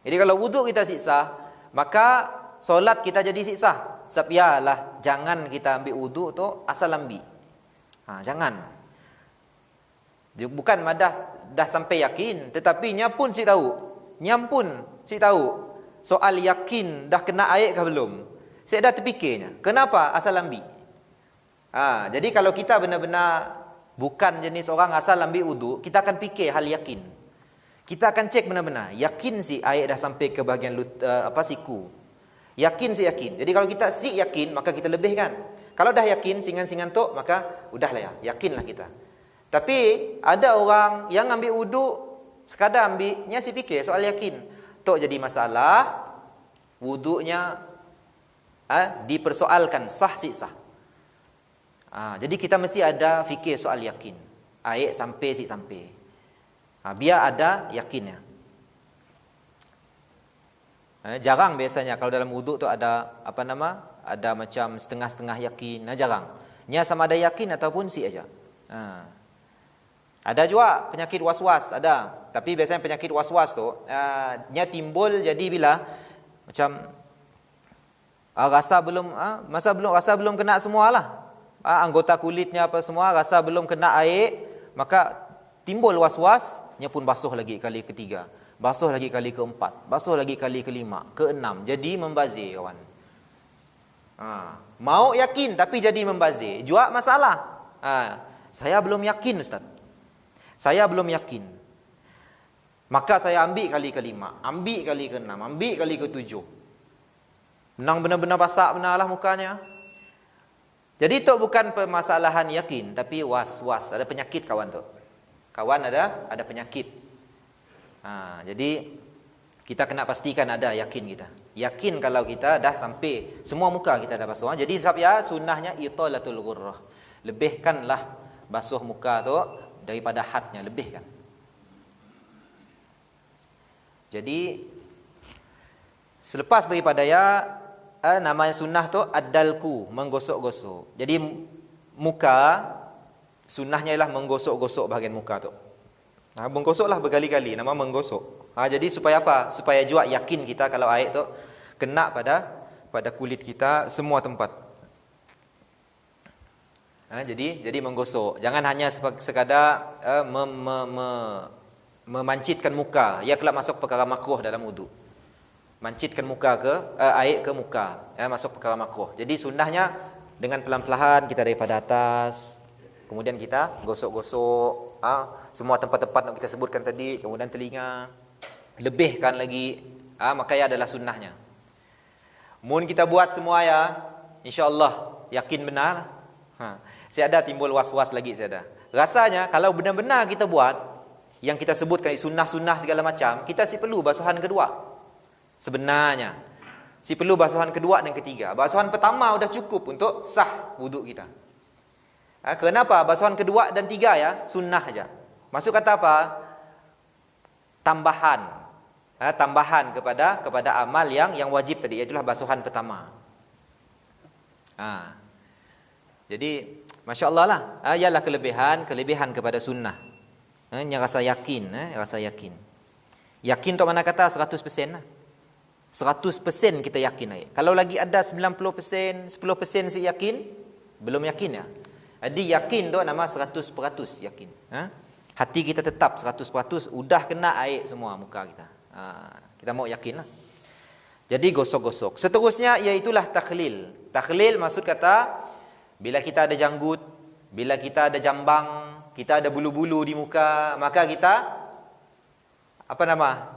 Jadi kalau wuduk kita sah, maka solat kita jadi sah. Sebab ialah jangan kita ambil wuduk tu asal ambil. Jangan. Bukan madah dah sampai yakin, tetapi nya pun si tahu. Nyam pun si tahu soal yakin dah kena air ke belum. Saya dah terfikirnya. Kenapa asal ambil? Jadi kalau kita benar-benar bukan jenis orang asal ambil wuduk, kita akan fikir hal yakin. Kita akan cek benar-benar. Yakin si air dah sampai ke bahagian siku. Yakin si yakin. Jadi kalau kita si yakin, maka kita lebihkan. Kalau dah yakin, singan-singan tok, maka udahlah ya. Yakinlah kita. Tapi ada orang yang ambil wudu, sekadar ambilnya si fikir soal yakin. Tok jadi masalah, wudunya dipersoalkan sah si sah. Jadi kita mesti ada fikir soal yakin. Air sampai si sampai. Biar ada yakinnya. Jarang biasanya kalau dalam wuduk tu ada ada macam setengah-setengah yakin. Jarang. Nya sama ada yakin ataupun si aja. Ada juga penyakit was-was ada. Tapi biasanya penyakit was-was tu nya timbul jadi bila macam rasa belum kena semualah. Anggota kulitnya apa semua rasa belum kena air, maka timbul was-was, nya pun basuh lagi kali ketiga, basuh lagi kali keempat, basuh lagi kali kelima, keenam, jadi membazir kawan. Mau yakin tapi jadi membazir, jua masalah. Saya belum yakin Ustaz. Saya belum yakin. Maka saya ambil kali kelima, ambil kali keenam, ambil kali ketujuh. Menang benar-benar basah benarlah mukanya. Jadi itu bukan permasalahan yakin, tapi was-was. Ada penyakit kawan tu. Kawan ada penyakit. Jadi kita kena pastikan ada yakin kita. Yakin kalau kita dah sampai semua muka kita dah basuh. Jadi sunnahnya italatul ghurrah. Lebihkanlah basuh muka tu daripada hadnya, lebihkan. Jadi selepas daripada namanya sunnah tu ad-dalku, menggosok-gosok. Jadi muka sunnahnya ialah menggosok-gosok bahagian muka tu. Menggosoklah berkali-kali, nama menggosok. Jadi supaya apa? Supaya juga yakin kita kalau air tu kena pada kulit kita semua tempat. Jadi menggosok. Jangan hanya sekadar memancitkan muka. Ia kelak masuk perkara makruh dalam wudu. Mancitkan muka air ke muka, masuk perkara makruh. Jadi sunnahnya dengan pelan-pelan kita daripada atas, kemudian kita gosok-gosok semua tempat-tempat yang kita sebutkan tadi, kemudian telinga, lebihkan lagi, maka ia adalah sunnahnya. Mun kita buat semua insya-Allah yakin benar. Saya ada timbul was-was lagi saya ada. Rasanya kalau benar-benar kita buat yang kita sebutkan sunnah-sunnah segala macam, kita perlu basuhan kedua. Sebenarnya perlu basuhan kedua dan ketiga. Basuhan pertama sudah cukup untuk sah wuduk kita. Kenapa? Basuhan kedua dan tiga sunnah saja. Maksud kata apa? Tambahan. Tambahan kepada amal yang wajib tadi, itulah basuhan pertama. Jadi masya-Allah lah. Ialah kelebihan kepada sunnah. Yang rasa yakin, Yakin tu mana kata 100% lah. 100% kita yakin. Kalau lagi ada 90%, 10% si yakin, belum yakin Jadi yakin tu nama 100% yakin. Hati kita tetap 100% udah kena air semua muka kita. Kita mau yakin lah. Jadi gosok-gosok. Seterusnya iaitulah takhlil. Takhlil maksud kata bila kita ada janggut, bila kita ada jambang, kita ada bulu-bulu di muka, maka kita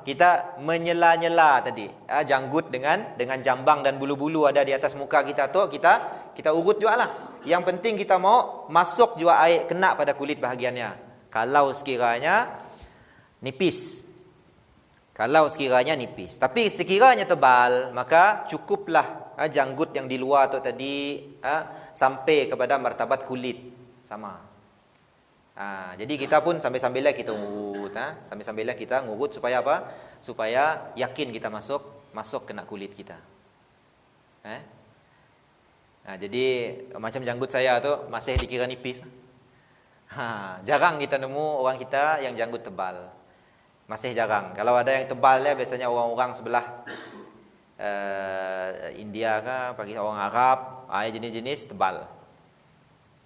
kita menyela-nyela tadi. Janggut dengan jambang dan bulu-bulu ada di atas muka kita tu, kita urut juga lah. Yang penting kita mau masuk juga air kena pada kulit bahagiannya. Kalau sekiranya nipis. Tapi sekiranya tebal, maka cukuplah janggut yang di luar tu tadi sampai kepada martabat kulit. Sama. Jadi kita pun sambil-sambilnya kita ngurut, sambil-sambilnya kita ngurut supaya apa? Supaya yakin kita masuk kena kulit kita. Jadi macam janggut saya tu masih dikira nipis. Jarang kita nemu orang kita yang janggut tebal. Masih jarang. Kalau ada yang tebal biasanya orang-orang sebelah India bagi orang Arab, jenis-jenis tebal.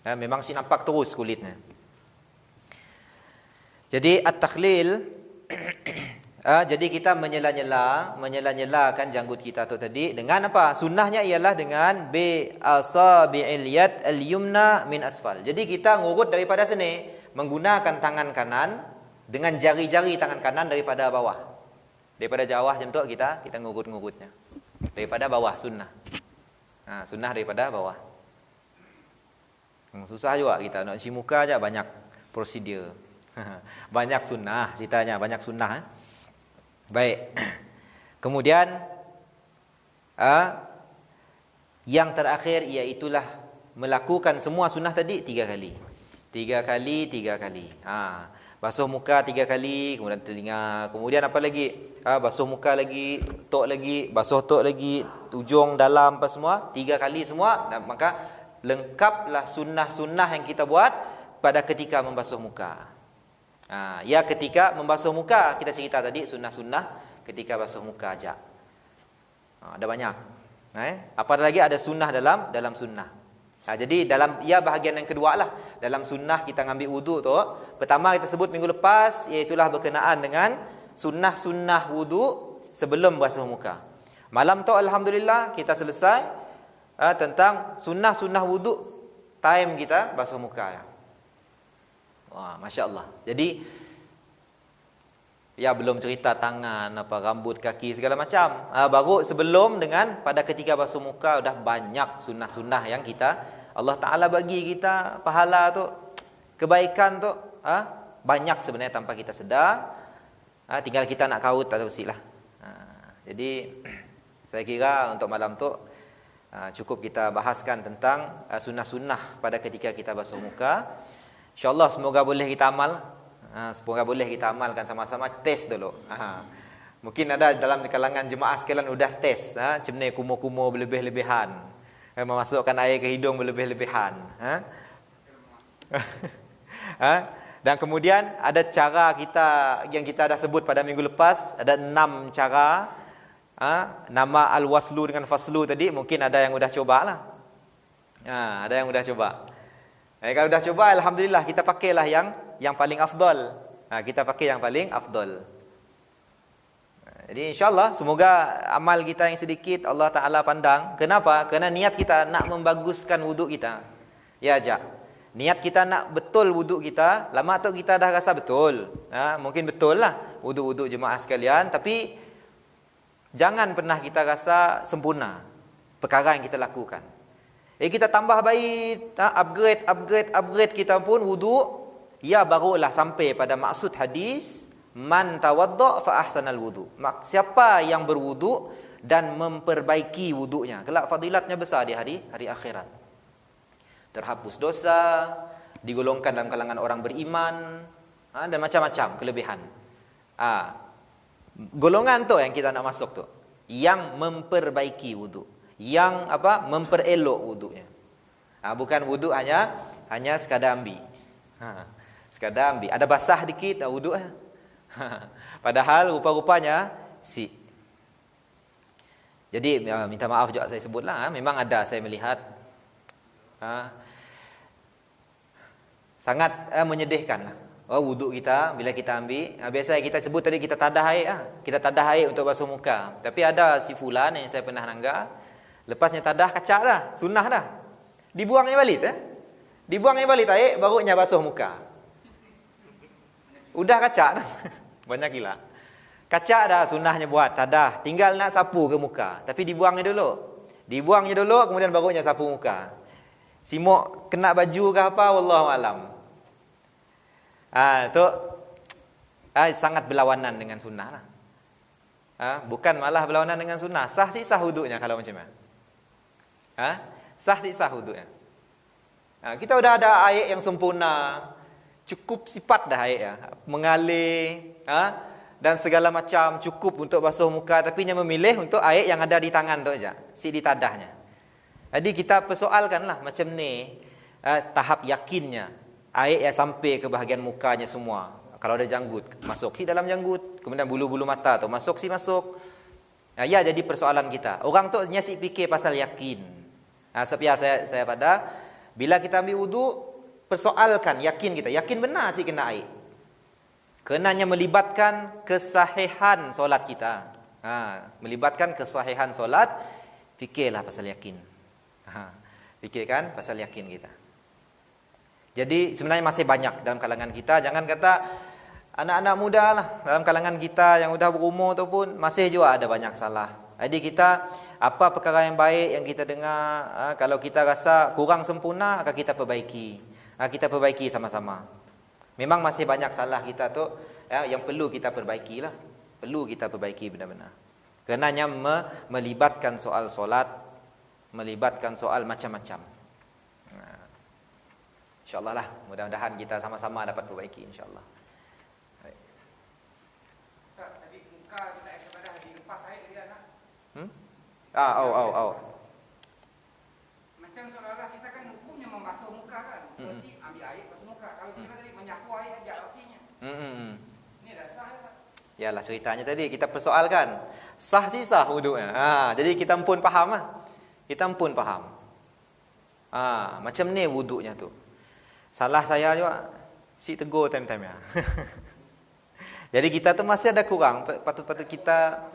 Memang si nampak terus kulitnya. Jadi at-takhlil jadi kita menyela-nyelakan janggut kita tu tadi dengan apa? Sunnahnya ialah dengan bi asabi'il yad al-yumna min asfal. Jadi kita ngurut daripada sini menggunakan tangan kanan dengan jari-jari tangan kanan daripada bawah. Daripada bawah macam tu kita ngurut-ngurutnya. Daripada bawah sunnah. Sunnah daripada bawah. Susah juga kita nak cuci muka aja banyak prosedur. Banyak sunnah ceritanya, banyak sunnah. Baik. Kemudian yang terakhir iaitulah melakukan semua sunnah tadi 3 kali. 3 kali. Basuh muka 3 kali, kemudian telinga, kemudian apa lagi? Basuh muka lagi, tok lagi, basuh tok lagi, ujung, dalam apa semua, 3 kali semua. Dan maka lengkaplah sunnah-sunnah yang kita buat pada ketika membasuh muka. Ya ketika membasuh muka kita cerita tadi sunnah-sunnah ketika basuh muka aja. Ada banyak. Apa lagi ada sunnah dalam sunnah. Jadi dalam bahagian yang kedua lah dalam sunnah kita ngambil wudu tu. Pertama kita sebut minggu lepas iaitulah berkenaan dengan sunnah-sunnah wudu sebelum basuh muka. Malam tu alhamdulillah kita selesai tentang sunnah-sunnah wudu time kita basuh muka ya. Wah, masya-Allah. Jadi belum cerita tangan, rambut, kaki segala macam. Baru sebelum dengan pada ketika basuh muka dah banyak sunnah-sunnah yang Allah Taala bagi kita pahala tu, kebaikan tu, banyak sebenarnya tanpa kita sedar. Tinggal kita nak kaut atau silah. Jadi saya kira untuk malam tu cukup kita bahaskan tentang sunnah-sunnah pada ketika kita basuh muka. InsyaAllah semoga boleh kita amal. Semoga boleh kita amalkan sama-sama. Test dulu. Mungkin ada dalam kalangan jemaah sekalian udah test. Macam ni kumur-kumur berlebih-lebihan. Memasukkan air ke hidung berlebih-lebihan. Dan kemudian ada cara kita yang kita dah sebut pada minggu lepas. Ada 6 cara. Nama al-waslu dengan faslu tadi mungkin ada yang udah coba lah. Ada yang udah coba. Kalau dah coba alhamdulillah kita pakailah yang paling afdal. Kita pakai yang paling afdal. Jadi insyaAllah semoga amal kita yang sedikit Allah Ta'ala pandang. Kenapa? Kerana niat kita nak membaguskan wuduk kita. Ya ajak. Niat kita nak betul wuduk kita. Lama tu kita dah rasa betul. Mungkin betul lah wuduk-wuduk jemaah sekalian. Tapi jangan pernah kita rasa sempurna perkara yang kita lakukan. Kita tambah baik, upgrade kita pun wuduk. Ya barulah sampai pada maksud hadis man tawadda fa ahsanal wudu. Siapa yang berwuduk dan memperbaiki wuduknya, kelak fadilatnya besar di hari akhirat. Terhapus dosa, digolongkan dalam kalangan orang beriman, dan macam-macam kelebihan. Golongan tu yang kita nak masuk tu, yang memperbaiki wuduk, yang memperelok wuduknya. Bukan wuduk hanya sekadar ambil. Sekadar ambil. Ada basah dikit dah wuduk. Padahal rupa-rupanya Jadi minta maaf juga saya sebutlah. Memang ada saya melihat sangat menyedihkan. Wuduk kita bila kita ambil, biasa kita sebut tadi kita tadah air. Kita tadah air untuk basuh muka. Tapi ada si fulan yang saya pernah langgar, lepasnya tadah kacak dah, sunnah dah. Dibuangnya balik Dibuangnya balik air barunya basuh muka. Udah kacak dah. Banyak gila. Kacak dah sunnahnya buat, tadah, tinggal nak sapu ke muka. Tapi dibuangnya dulu, kemudian barunya sapu muka. Simuk kena baju ke apa, wallahu alam. Itu sangat berlawanan dengan sunnah lah. Bukan malah berlawanan dengan sunnah. Sah wuduknya kalau macam mana? Sah wuduknya. Kita udah ada air yang sempurna, cukup sifat dah air ya, mengalir, dan segala macam cukup untuk basuh muka, tapi hanya memilih untuk air yang ada di tangan tu aja, di tadahnya. Jadi kita persoalkanlah macam ni tahap yakinnya air yang sampai ke bahagian mukanya semua. Kalau ada janggut, masuk di dalam janggut, kemudian bulu-bulu mata tu masuk. Ya jadi persoalan kita. Orang tu nyasik fikir pasal yakin. Sebab saya pada bila kita ambil wuduk, persoalkan yakin kita. Yakin benar sih kena air. Kenanya melibatkan kesahihan solat kita. Melibatkan kesahihan solat, fikirlah pasal yakin. Fikirkan pasal yakin kita. Jadi sebenarnya masih banyak dalam kalangan kita. Jangan kata anak-anak muda lah dalam kalangan kita yang sudah berumur tu pun masih juga ada banyak salah. Jadi kita apa perkara yang baik yang kita dengar, kalau kita rasa kurang sempurna, akan kita perbaiki. Kita perbaiki sama-sama. Memang masih banyak salah kita tu yang perlu kita perbaiki lah. Perlu kita perbaiki benar-benar. Kerenanya melibatkan soal solat, melibatkan soal macam-macam. InsyaAllah lah, mudah-mudahan kita sama-sama dapat perbaiki insyaAllah. Tadi muka kita ibadah di lepas saya jadi anak. Macam seolah-olah kita kan hukumnya membasuh muka kan. Berarti ambil air basuh muka. Kalau kita tadi menyapu air aja artinya. Ini dah sah tak? Yalah ceritanya tadi kita persoalkan. Sah sih sah wuduknya. Jadi kita pun faham lah. Kita pun faham. Macam ni wuduknya tu. Salah saya juga. Si tegur time-time ya. Jadi kita tu masih ada kurang. Patut-patut kita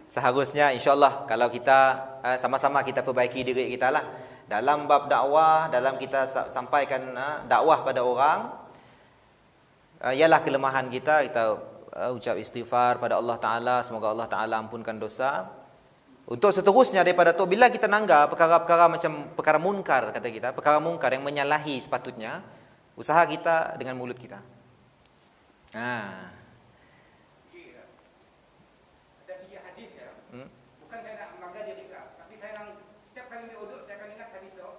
seharusnya insyaAllah kalau kita sama-sama kita perbaiki diri kita lah. Dalam bab dakwah, dalam kita sampaikan dakwah pada orang, ialah kelemahan kita ucap istighfar pada Allah Ta'ala, semoga Allah Ta'ala ampunkan dosa. Untuk seterusnya daripada tu, bila kita nanggar perkara-perkara macam perkara munkar, kata kita, perkara munkar yang menyalahi sepatutnya, usaha kita dengan mulut kita. Ada segi hadis ya. Bukan saya nak bangga diri kita, tapi saya nak setiap kali berwuduk saya akan ingat hadis tu.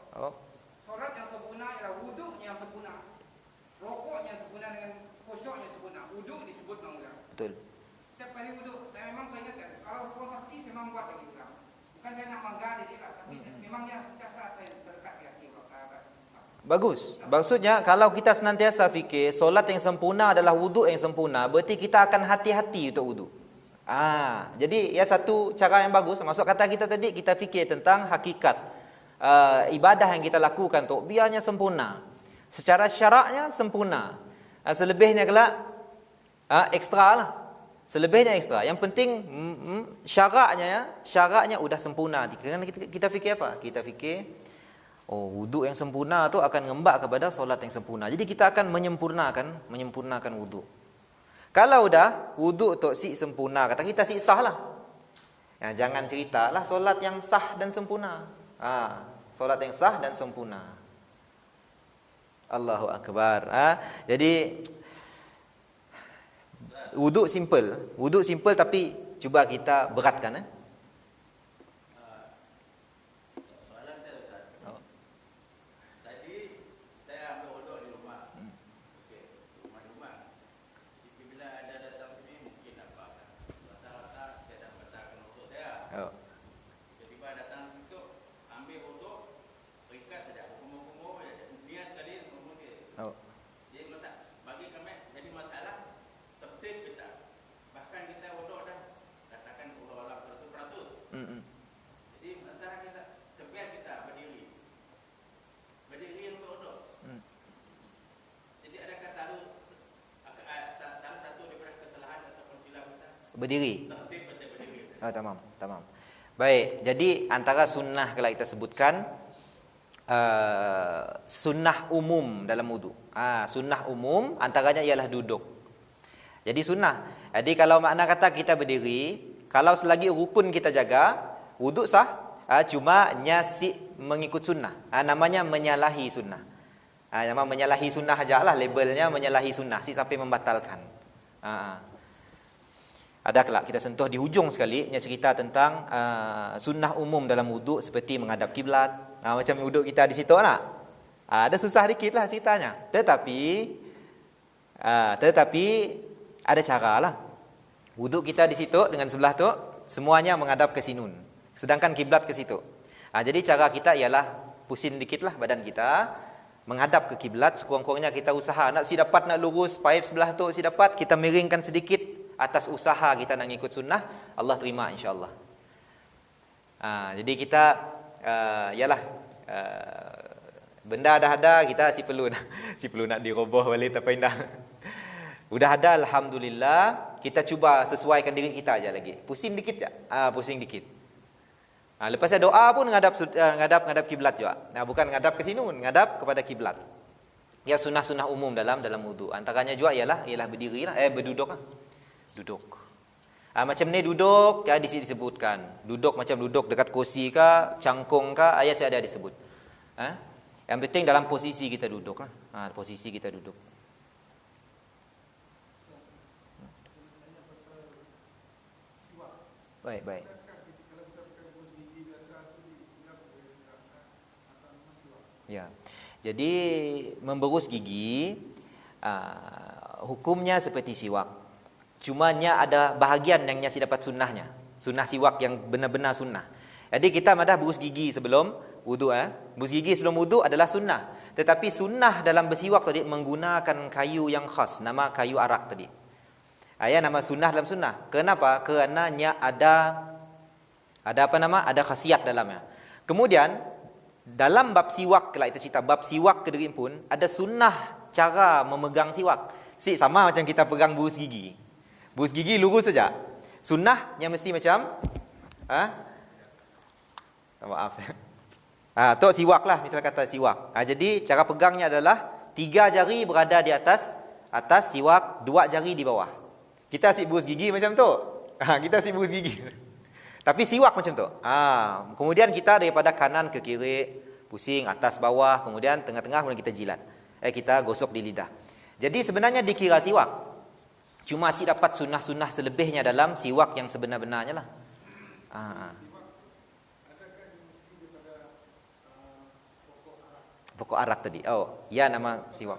Solat yang sempurna ialah wuduk yang sempurna. Rokok yang sempurna dengan khusyuk yang sempurna. Wuduk disebut mula. Betul. Setiap kali wuduk saya memang ingatkan. Kalau hukum pasti saya memang buat lagi pulang. Bukan saya nak bangga diri kita, tapi memang yang sentiasa saya terdekat di hati. Bagus. Maksudnya kalau kita senantiasa fikir solat yang sempurna adalah wuduk yang sempurna, berarti kita akan hati-hati untuk wuduk. Jadi ya satu cara yang bagus. Maksud kata kita tadi, kita fikir tentang hakikat ibadah yang kita lakukan tu biarnya sempurna. Secara syaraknya sempurna. Selebihnya kelak ekstra lah. Selebihnya ekstra. Yang penting syaraknya udah sempurna. Kerana kita fikir apa? Kita fikir wuduk yang sempurna tu akan ngembak kepada solat yang sempurna. Jadi kita akan menyempurnakan wuduk. Kalau dah wuduk tu si sempurna, kata kita si sah lah. Jangan ceritalah solat yang sah dan sempurna. Solat yang sah dan sempurna. Allahu Akbar. Jadi wuduk simple tapi cuba kita beratkan. Berdiri. Tamam. Baik, jadi antara sunnah kalau kita sebutkan sunnah umum dalam wudu. Sunnah umum antaranya ialah duduk. Jadi sunnah. Jadi kalau makna kata kita berdiri, kalau selagi rukun kita jaga, wudu sah. Cuma nyasi mengikut sunnah. Namanya menyalahi sunnah. Nama menyalahi sunnah ajalah, labelnya menyalahi sunnah, sampai membatalkan. Ada kelak kita sentuh di hujung sekali nya cerita tentang sunnah umum dalam wuduk seperti menghadap kiblat. Macam wuduk kita di situ nak. Ada susah dikitlah ceritanya. Tetapi ada caralah. Wuduk kita di situ dengan sebelah tu semuanya menghadap ke sinun. Sedangkan kiblat ke situ. Jadi cara kita ialah pusing dikitlah badan kita menghadap ke kiblat, sekurang-kurangnya kita usaha nak dapat nak lurus pipe sebelah tu dapat, kita miringkan sedikit. Atas usaha kita nak ikut sunnah, Allah terima insya-Allah. Jadi kita benda dah ada, kita si perlu nak diroboh balik tapi dah. Udah ada alhamdulillah, kita cuba sesuaikan diri kita aja lagi. Pusing dikit je. Pusing dikit. Lepas doa pun ngadap kiblat juga. Bukan ngadap ke sini, ngadap kepada kiblat. Ya sunnah-sunnah umum dalam wudu. Antaranya juga ialah berdiri lah, berduduk lah. Duduk. Macam ni duduk, di sini disebutkan. Duduk macam duduk dekat kursi kah, cangkung kah, ayat saya ada disebut. Yang penting dalam posisi kita duduk lah. Posisi kita duduk. Baik. Ya. Jadi memberus gigi hukumnya seperti siwak. Cumanya ada bahagian yang nyasi dapat sunnahnya. Sunnah siwak yang benar-benar sunnah. Jadi kita madah berus gigi sebelum wudu. Berus gigi sebelum wudu adalah sunnah. Tetapi sunnah dalam bersiwak tadi menggunakan kayu yang khas, nama kayu arak tadi. Nama sunnah dalam sunnah. Kenapa? Kerananya ada khasiat dalamnya. Kemudian dalam bab siwak, kalau kita cerita bab siwak kediri pun ada sunnah cara memegang siwak. Sama macam kita pegang berus gigi. Berus gigi lurus saja. Sunnahnya mesti macam maaf saya. Tok siwak lah, misal kata siwak. Jadi cara pegangnya adalah 3 jari berada di atas siwak, 2 jari di bawah. Kita asyik berus gigi macam tu. Kita asyik berus gigi. Tapi siwak macam tu. Kemudian kita daripada kanan ke kiri, pusing atas bawah, kemudian tengah-tengah, kemudian kita jilat. Kita gosok di lidah. Jadi sebenarnya dikira siwak. Cuma si dapat sunnah-sunnah selebihnya dalam siwak yang sebenar-benarnya lah. Pokok arak tadi. Ya nama siwak.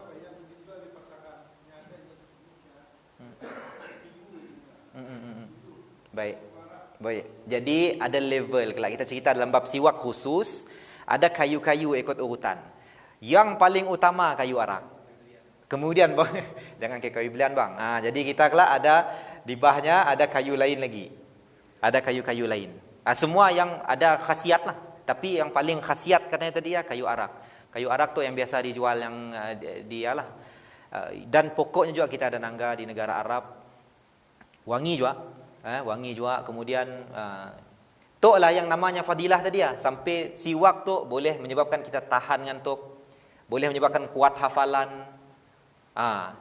Baik. Jadi ada level. Kalau kita cerita dalam bab siwak khusus, ada kayu-kayu ikut urutan. Yang paling utama kayu arak. Kemudian jangan ke kayu belian bang. Jadi kita kelak ada di bawahnya ada kayu lain lagi. Ada kayu-kayu lain. Semua yang ada khasiat lah. Tapi yang paling khasiat katanya tadi kayu arak. Kayu arak tu yang biasa dijual yang dia lah. Dan pokoknya juga kita ada nangga di negara Arab. Wangi juga. Kemudian tok lah yang namanya fadilah tadi sampai siwak tu boleh menyebabkan kita tahan ngantuk, boleh menyebabkan kuat hafalan.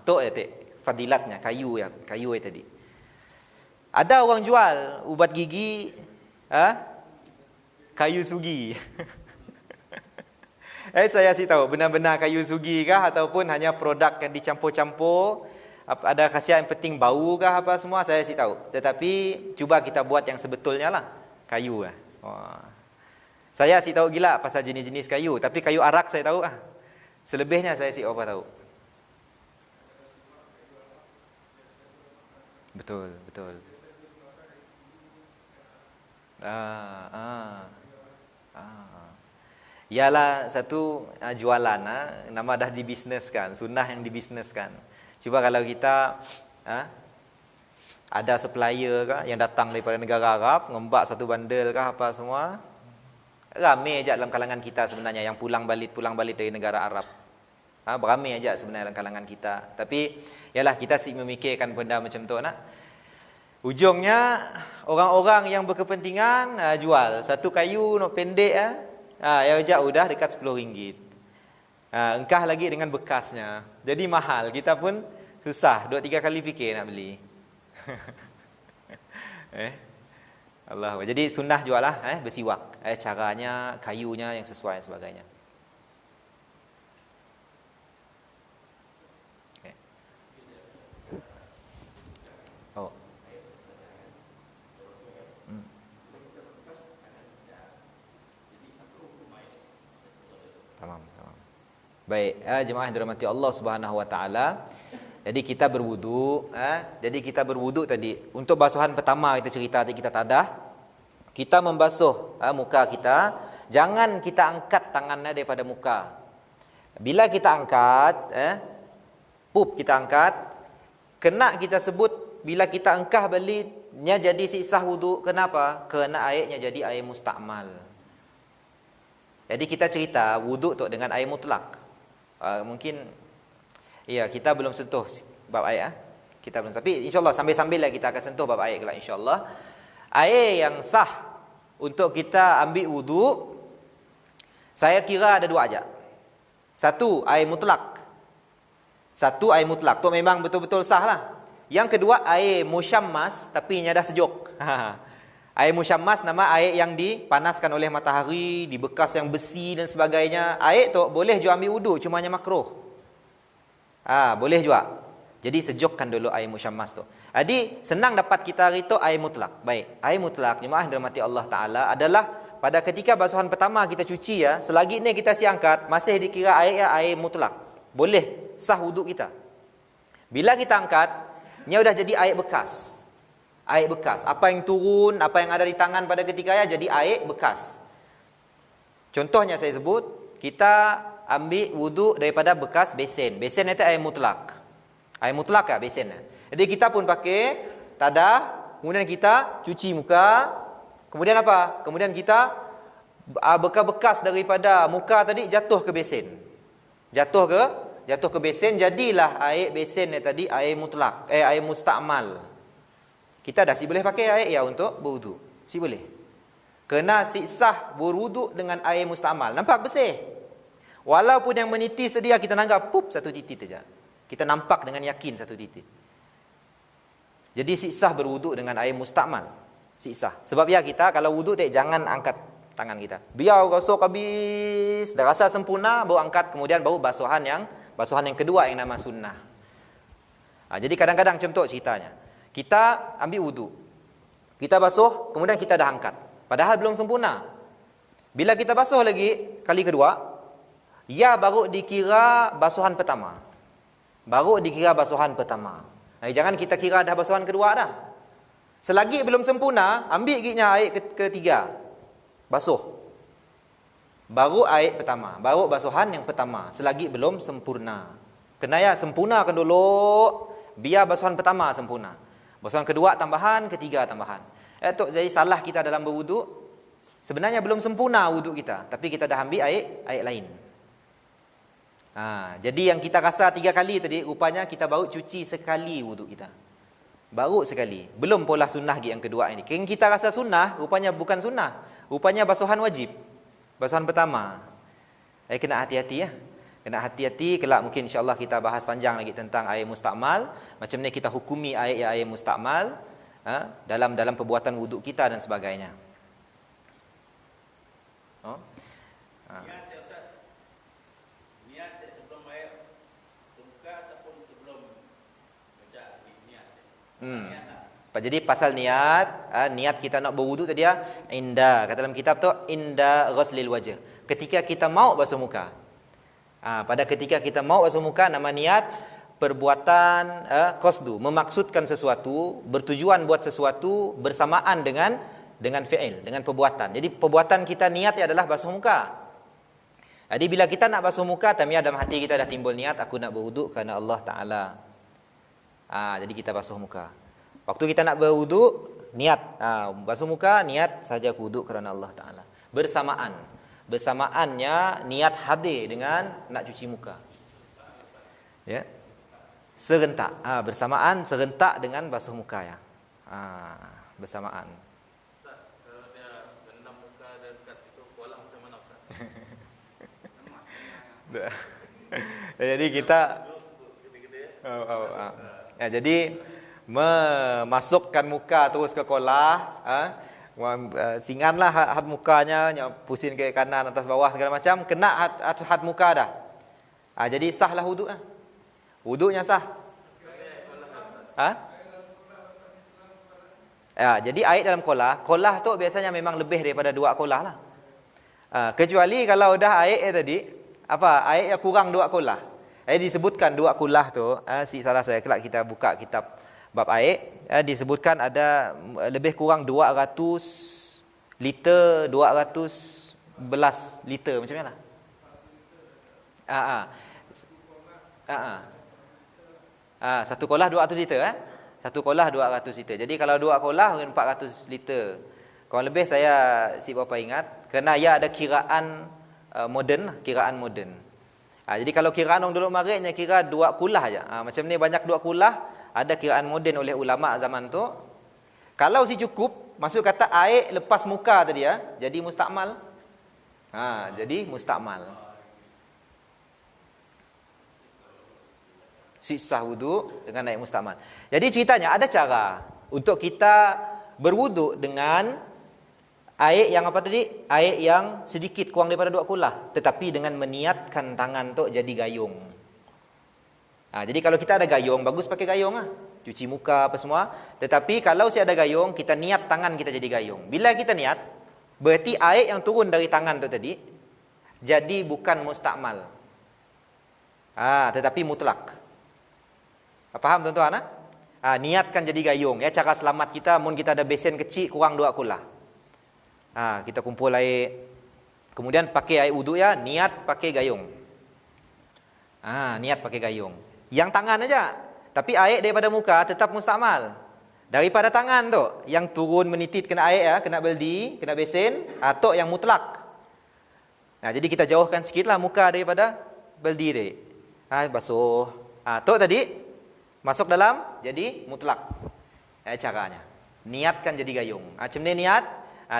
Tok fadilatnya kayu tadi. Ada orang jual ubat gigi kayu sugi. Saya tahu benar-benar kayu sugi kah ataupun hanya produk yang dicampur-campur. Ada khasiat yang penting bau kah apa semua saya tahu. Tetapi cuba kita buat yang sebetulnya lah. Kayu Saya tahu gila pasal jenis-jenis kayu, tapi kayu arak saya tahu Selebihnya saya apa tahu. Betul. Ialah satu jualan nama dah dibisneskan, sunnah yang dibisneskan. Cuba kalau kita ada supplier kah yang datang daripada negara Arab, ngembak satu bandel kah apa semua, ramai aja dalam kalangan kita sebenarnya yang pulang balik dari negara Arab. Beramai aja sebenarnya dalam kalangan kita. Tapi ialah kita memikirkan benda macam tu Ujungnya orang-orang yang berkepentingan jual satu kayu pendek yang jauh dah dekat RM10. Engkah lagi dengan bekasnya. Jadi mahal. Kita pun susah 2-3 kali fikir nak beli. Allah. Jadi sunnah jualah bersiwak. Caranya, kayunya yang sesuai dan sebagainya. Tamam. Baik, jemaah yang dirahmati Allah Subhanahu wa taala. Jadi kita berwudu, tadi untuk basuhan pertama kita cerita tadi kita tadah. Kita membasuh muka kita, jangan kita angkat tangannya daripada muka. Bila kita angkat, kita angkat, kena kita sebut bila kita angkah baliknya jadi sisah wudu. Kenapa? Kerana airnya jadi air mustakmal. Jadi kita cerita wudu tu dengan air mutlak. Mungkin kita belum sentuh bab air kita belum, tapi insyaallah sambil-sambil kita akan sentuh bab air kelak insyaallah. Air yang sah untuk kita ambil wudu saya kira ada 2 aja. Satu, air mutlak. Satu, air mutlak. Tu memang betul-betul sah lah. Yang kedua, air musyammas tapi nya dah sejuk. Air musyammas nama air yang dipanaskan oleh matahari, dibekas yang besi dan sebagainya. Air tu boleh juga ambil wudu, cumanya makruh. Boleh juga. Jadi sejukkan dulu air musyammas tu. Jadi senang dapat kita hari tu air mutlak. Baik, air mutlak jemaah dirahmati Allah Taala adalah pada ketika basuhan pertama kita cuci ya, selagi ni kita siangkat masih dikira air mutlak. Boleh sah wudu kita. Bila kita angkat, nya sudah jadi air bekas. Air bekas. Apa yang turun, apa yang ada di tangan pada ketika ya jadi air bekas. Contohnya saya sebut, kita ambil wudu daripada bekas besen. Besen itu air mutlak. Air mutlak ya besen. Jadi kita pun pakai tadah, kemudian kita cuci muka. Kemudian apa? Kemudian kita bekas-bekas daripada muka tadi jatuh ke besen. Jatuh ke besen, jadilah air besen ni tadi air mutlak, air mustakmal. Kita dah si boleh pakai air ya untuk berwudu. Si boleh. Kena si sah berwudu dengan air mustakmal. Nampak bersih. Walaupun yang menitis tadi kita nanggap pup satu titik saja. Kita nampak dengan yakin satu titik. Jadi si sah berwudu dengan air mustakmal. Si sah. Sebab ya kita kalau wudu jangan angkat tangan kita. Biar gosok habis, dah rasa sempurna baru angkat, kemudian baru basuhan yang kedua yang nama sunnah. Jadi kadang-kadang contoh ceritanya. Kita ambil wudu. Kita basuh, kemudian kita dah angkat. Padahal belum sempurna. Bila kita basuh lagi kali kedua, ya baru dikira basuhan pertama. Jangan kita kira dah basuhan kedua dah. Selagi belum sempurna, ambil giginya air ketiga. Basuh. Baru air pertama, baru basuhan yang pertama. Selagi belum sempurna. Kena ya sempurnakan dulu, biar basuhan pertama sempurna. Basuhan kedua tambahan, ketiga tambahan. Jadi salah kita dalam berwudu, sebenarnya belum sempurna wudu kita, tapi kita dah ambil air lain. Jadi yang kita rasa 3 kali tadi, rupanya kita baru cuci sekali wudu kita. Baru sekali. Belum pula sunnah yang kedua ini. Yang kita rasa sunnah, rupanya bukan sunnah. Rupanya basuhan wajib. Basuhan pertama. Kena hati-hati ya. Kena hati-hati. Kelak mungkin insyaAllah kita bahas panjang lagi tentang air mustakmal. Macam ni kita hukumi air mustakmal dalam perbuatan wuduk kita dan sebagainya. Niat ya Ustaz. Niat sebelum air muka ataupun sebelum baca niat. Jadi pasal niat kita nak berwuduk tadi kata dalam kitab tu inda ghuslil wajh. Ketika kita mau basuh muka. Pada ketika kita mau basuh muka, nama niat perbuatan qasdu, memaksudkan sesuatu, bertujuan buat sesuatu bersamaan dengan fi'il, dengan perbuatan. Jadi perbuatan kita niat adalah basuh muka. Jadi bila kita nak basuh muka, dalam hati kita dah timbul niat, aku nak berwuduk kerana Allah Ta'ala. Jadi kita basuh muka. Waktu kita nak berwuduk, niat. Basuh muka, niat saja aku wuduk kerana Allah Ta'ala. Bersamaannya niat hadir dengan nak cuci muka. Ya. Serentak. Bersamaan serentak dengan basuh muka ya. Bersamaan. Ustaz, kalau dia rendam muka dekat itu kolam macam mana Ustaz? Jadi kita jadi memasukkan muka terus ke kolah, singanlah had mukanya, pusing ke kanan atas bawah segala macam, kena had muka dah. Jadi sahlah wuduk. Wuduknya sah. Jadi air dalam kolah tu biasanya memang lebih daripada 2 kolah lah. Kecuali kalau dah air tadi, air yang kurang 2 kolah. Disebutkan 2 kolah tu, salah saya kelak kita buka kitab bab air, disebutkan ada lebih kurang 200 liter, 200 belas liter macam mana? Satu kolah 200 liter Satu kolah 200 liter. Jadi kalau 2 kolah 400 liter. Kurang lebih saya berapa ingat, kerana ia ada kiraan moden. Jadi kalau kiraan orang dulu maritnya kira 2 kulah aja. Macam ni banyak 2 kulah, ada kiraan moden oleh ulama zaman tu. Kalau si cukup, maksud kata air lepas muka tadi jadi mustakmal. Jadi mustakmal. sah wudu dengan air mustakmal. Jadi ceritanya ada cara untuk kita berwuduk dengan air yang apa tadi? Air yang sedikit kurang daripada 2 kulah, tetapi dengan meniatkan tangan tu jadi gayung. Jadi kalau kita ada gayung, bagus pakai gayung lah. Cuci muka apa semua. Tetapi kalau saya ada gayung, kita niat tangan kita jadi gayung. Bila kita niat, berarti air yang turun dari tangan tu tadi jadi bukan mustakmal. Tetapi mutlak. Faham tuan-tuan? Niatkan jadi gayung. Ya, cara selamat kita, mun kita ada besen kecil kurang 2 kulah. Kita kumpul air, kemudian pakai air wuduk ya, niat pakai gayung. Niat pakai gayung. Yang tangan aja. Tapi air daripada muka tetap mustakmal. Daripada tangan tu, yang turun menitit kena air ya, kena beldi, kena besen, atau yang mutlak. Jadi kita jauhkan sikitlah muka daripada beldi tadi. Basuh. Tok tadi masuk dalam jadi mutlak. Caranya. Niatkan jadi gayung. Macam ni niat,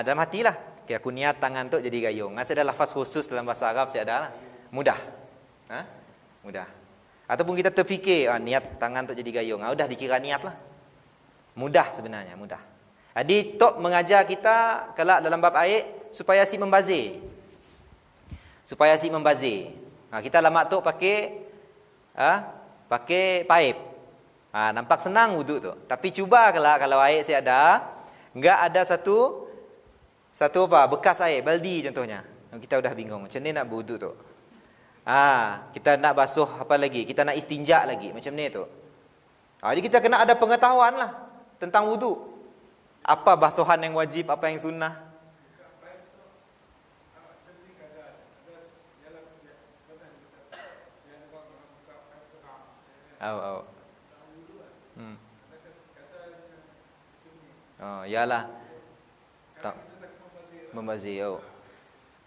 dalam hatilah. Okay, aku niat tangan tu jadi gayung. Saya ada lafaz khusus dalam bahasa Arab, saya ada lah. Mudah. Mudah. Ataupun kita terfikir, niat tangan tu jadi gayung. Sudah dikira niat lah. Mudah sebenarnya, mudah. Jadi Tok mengajar kita kalau dalam bab air supaya si membazir. Supaya si membazir. Kita lama Tok pakai paip. Nampak senang wuduk tu. Tapi cuba kalau air saya ada, enggak ada satu bekas air, baldi contohnya. Kita udah bingung, macam ni nak berwuduk tu. Kita nak basuh apa lagi? Kita nak istinja lagi, macam ni tu. Jadi kita kena ada pengetahuan lah tentang wuduk. Apa basuhan yang wajib, apa yang sunnah. Yalah. Membazir.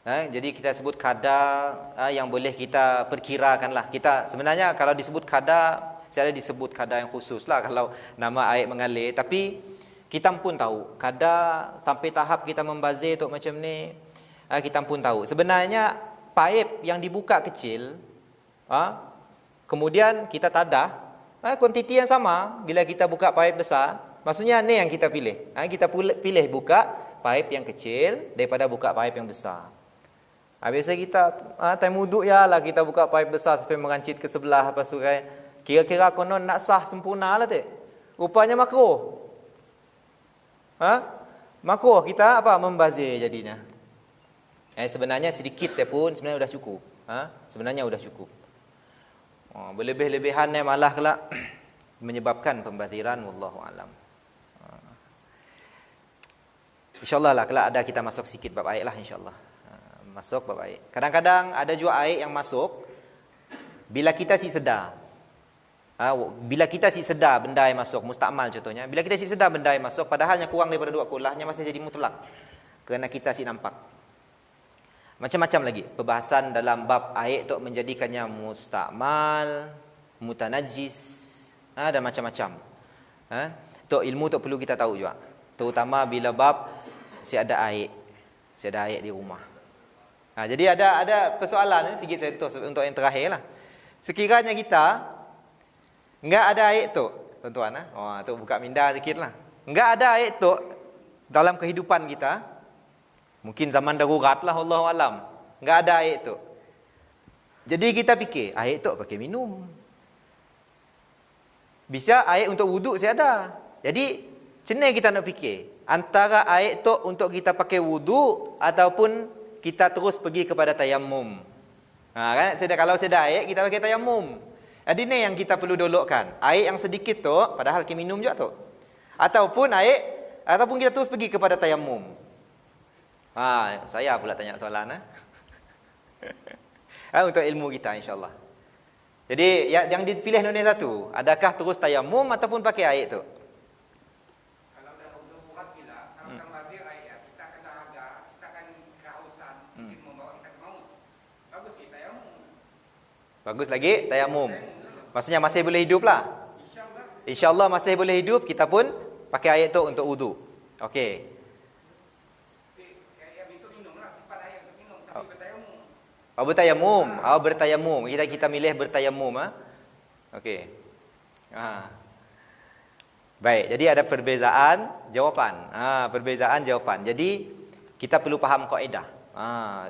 Jadi kita sebut kadar yang boleh kita perkirakan lah. Kita sebenarnya kalau disebut kadar, saya ada disebut kadar yang khusus lah kalau nama air mengalir. Tapi kita pun tahu kadar sampai tahap kita membazir tu macam ni, kita pun tahu. Sebenarnya paip yang dibuka kecil, kemudian kita tadah, kuantiti yang sama. Bila kita buka paip besar, maksudnya ni yang kita pilih. Kita pilih buka paip yang kecil daripada buka paip yang besar. Biasa kita time wuduk lah kita buka paip besar sampai merancit ke sebelah apa surai. Kira-kira konon nak sah sempurna lah tu. Rupanya makruh. Makruh kita membazir jadinya. Sebenarnya sedikit pun sebenarnya dah cukup. Sebenarnya sudah cukup. Berlebih-lebihan malah kelak menyebabkan pembaziran, wallahu alam. InsyaAllah lah kelak ada kita masuk sikit bab air lah insyaAllah. Masuk bab air. Kadang-kadang ada juga air yang masuk bila kita si sedar. Bila kita si sedar benda yang masuk, mustakmal contohnya. Bila kita si sedar benda yang masuk, padahalnya kurang daripada 2 kulahnya masih jadi mutlak. Kerana kita si nampak. Macam-macam lagi perbahasan dalam bab air tu menjadikannya mustakmal, mutanajis, dan macam-macam. Tu ilmu tu perlu kita tahu juga. Terutama bila bab si ada air di rumah. Jadi ada persoalan sikit saya tulis untuk yang terakhir lah. Sekiranya kita enggak ada air tu, tuan-tuan, tu buka minda sikit lah. Enggak ada air tu dalam kehidupan kita, mungkin zaman darurat lah, wallahu alam. Enggak ada air tu. Jadi kita fikir, air tu pakai minum. Bisa air untuk wuduk saya ada. Jadi cenai kita nak fikir antara air tu untuk kita pakai wuduk ataupun kita terus pergi kepada tayammum. Kan? Kalau ada air, kita pakai tayammum. Jadi ni yang kita perlu dolokkan. Air yang sedikit tu, padahal kita minum juga tu. Ataupun kita terus pergi kepada tayammum. Saya pula tanya soalan. Untuk ilmu kita insyaAllah. Jadi yang dipilih ni satu. Adakah terus tayammum ataupun pakai air tu? Bagus lagi tayamum. Maksudnya masih boleh hidup lah. InsyaAllah masih boleh hidup, kita pun pakai air tu untuk wudu. Okey. Bertayamum. Bertayamum. Kita milih bertayamum. Okey. Baik, jadi ada perbezaan jawapan. Perbezaan jawapan. Jadi kita perlu faham kaedah.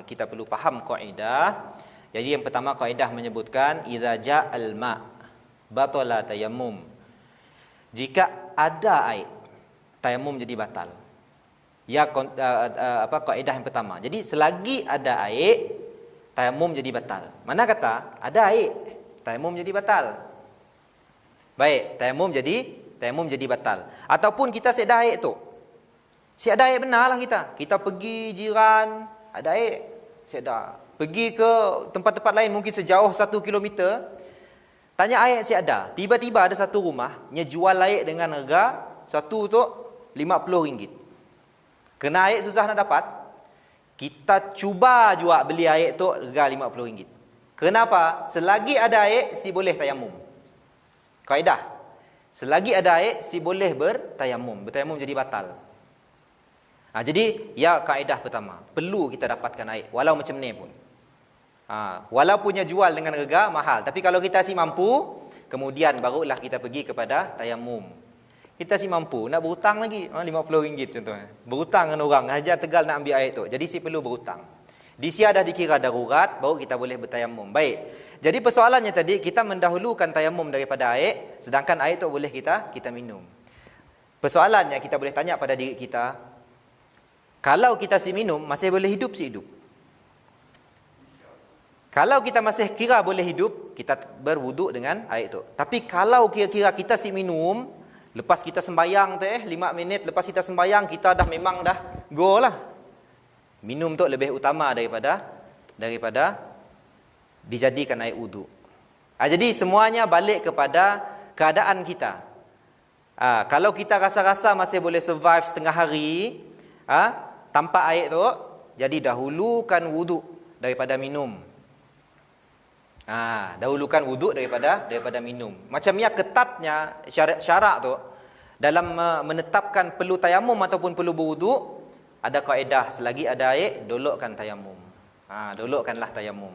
Kita perlu faham kaedah. Jadi yang pertama kaedah menyebutkan idza ja'al ma batala tayammum. Jika ada air, tayamum jadi batal. Ya kaedah yang pertama. Jadi selagi ada air, tayamum jadi batal. Mana kata ada air, tayamum jadi batal. Baik, tayamum jadi batal. Ataupun kita sedah air tu. Si ada air benarlah kita. Kita pergi jiran, ada air, sedah. Pergi ke tempat-tempat lain mungkin sejauh 1 kilometer. Tanya air si ada. Tiba-tiba ada satu rumah nya jual air dengan harga satu tu RM50. Kena air susah nak dapat. Kita cuba juga beli air tu harga RM50. Kenapa? Selagi ada air si boleh tayamum. Kaedah. Selagi ada air si boleh bertayamum. Bertayamum jadi batal. Jadi ya kaedah pertama, perlu kita dapatkan air walau macam ni pun. Walaupunnya jual dengan harga mahal, tapi kalau kita si mampu, kemudian barulah kita pergi kepada tayamum. Kita si mampu, nak berhutang lagi RM50 contohnya. Berhutang dengan orang, Hajar Tegal nak ambil air tu. Jadi si perlu berhutang. Di sini dah dikira darurat, baru kita boleh bertayamum. Baik. Jadi persoalannya tadi, kita mendahulukan tayamum daripada air, sedangkan air tu boleh kita minum. Persoalannya kita boleh tanya pada diri kita, kalau kita si minum, masih boleh hidup si hidup? Kalau kita masih kira boleh hidup, kita berwuduk dengan air itu. Tapi kalau kira-kira kita si minum, lepas kita sembayang tu 5 minit lepas kita sembayang, kita dah memang dah go lah. Minum tu lebih utama daripada dijadikan air wuduk. Jadi semuanya balik kepada keadaan kita. Kalau kita rasa-rasa masih boleh survive setengah hari tanpa air tu, jadi dahulukan wuduk daripada minum. Dahulukan wuduk daripada minum. Macam ya ketatnya syarak tu dalam menetapkan perlu tayamum ataupun perlu berwuduk, ada kaedah selagi ada air, dolokkan tayamum. Dolokkanlah tayamum.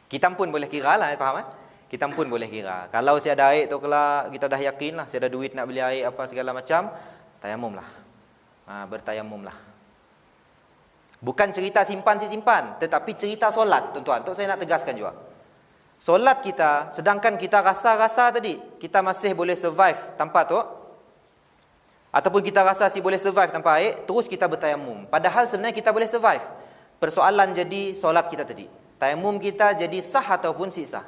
Kita pun boleh kira lah, faham Kita pun boleh kira. Kalau si ada air tu kelak kita dah yakin lah, si ada duit nak beli air apa segala macam, tayamumlah. Bertayamumlah. Bukan cerita simpan, tetapi cerita solat, tuan-tuan. Untuk saya nak tegaskan juga. Solat kita, sedangkan kita rasa-rasa tadi, kita masih boleh survive tanpa tu, ataupun kita rasa si boleh survive tanpa air, terus kita bertayamum. Padahal sebenarnya kita boleh survive. Persoalan jadi solat kita tadi. Tayamum kita jadi sah ataupun si sah.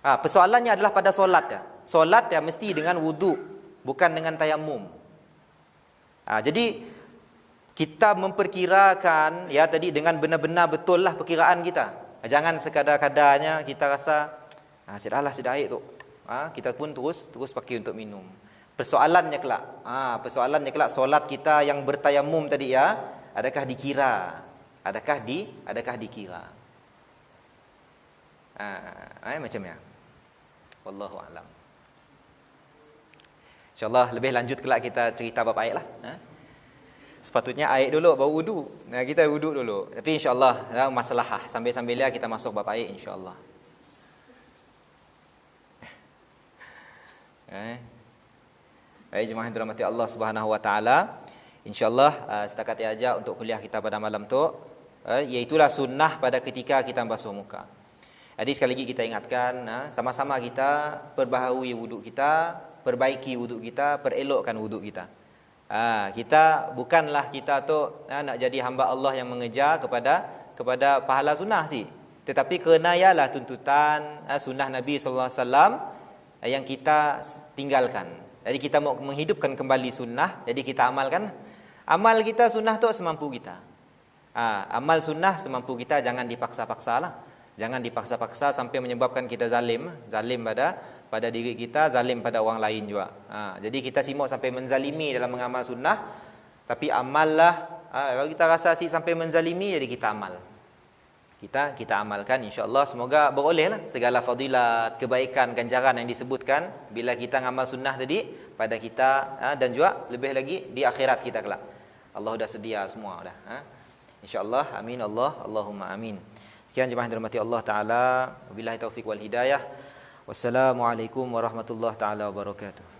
Persoalannya adalah pada solat ya. Solat ya mesti dengan wuduk, bukan dengan tayamum. Jadi kita memperkirakan ya tadi dengan benar-benar betul lah perkiraan kita. Jangan sekadar-kadarnya kita rasa sedahlah sedah air tu. Kita pun terus pakai untuk minum. Persoalannya kelak solat kita yang bertayamum tadi ya, adakah dikira? Adakah dikira? Macamnya. Wallahu a'lam. InsyaAllah lebih lanjut kelak kita cerita bab air lah. Sepatutnya air dulu baru wuduk. Kita wuduk dulu. Tapi insya-Allah masalah sambil-sambil kita masuk bab air insya-Allah. Baik jemaah yang dirahmati Allah Subhanahu wa taala. Insya-Allah setakat aja untuk kuliah kita pada malam tu, iaitulah sunnah pada ketika kita basuh muka. Jadi sekali lagi kita ingatkan, sama-sama kita perbaharui wuduk kita, perbaiki wuduk kita, perelokkan wuduk kita. Kita bukanlah kita tu nak jadi hamba Allah yang mengejar kepada pahala sunnah sih, tetapi kerana ialah tuntutan sunnah Nabi sallallahu alaihi wasallam yang kita tinggalkan. Jadi kita mau menghidupkan kembali sunnah, jadi kita amalkan. Amal kita sunnah tu semampu kita. Amal sunnah semampu kita, jangan dipaksa-paksalah. Jangan dipaksa-paksa sampai menyebabkan kita zalim pada diri kita, zalim pada orang lain juga. Jadi kita simuk sampai menzalimi dalam mengamal sunnah, tapi amallah. Kalau kita rasa sampai menzalimi, jadi kita amal. Kita amalkan insya-Allah, semoga berolehlah segala fadilat, kebaikan, ganjaran yang disebutkan bila kita ngamal sunnah tadi pada kita, dan juga lebih lagi di akhirat kita kelak. Allah dah sedia semua dah. Insya-Allah, amin Allahumma amin. Sekian jemaah yang dirahmati Allah taala, wabillahi taufik wal hidayah. Wassalamualaikum warahmatullahi taala wabarakatuh.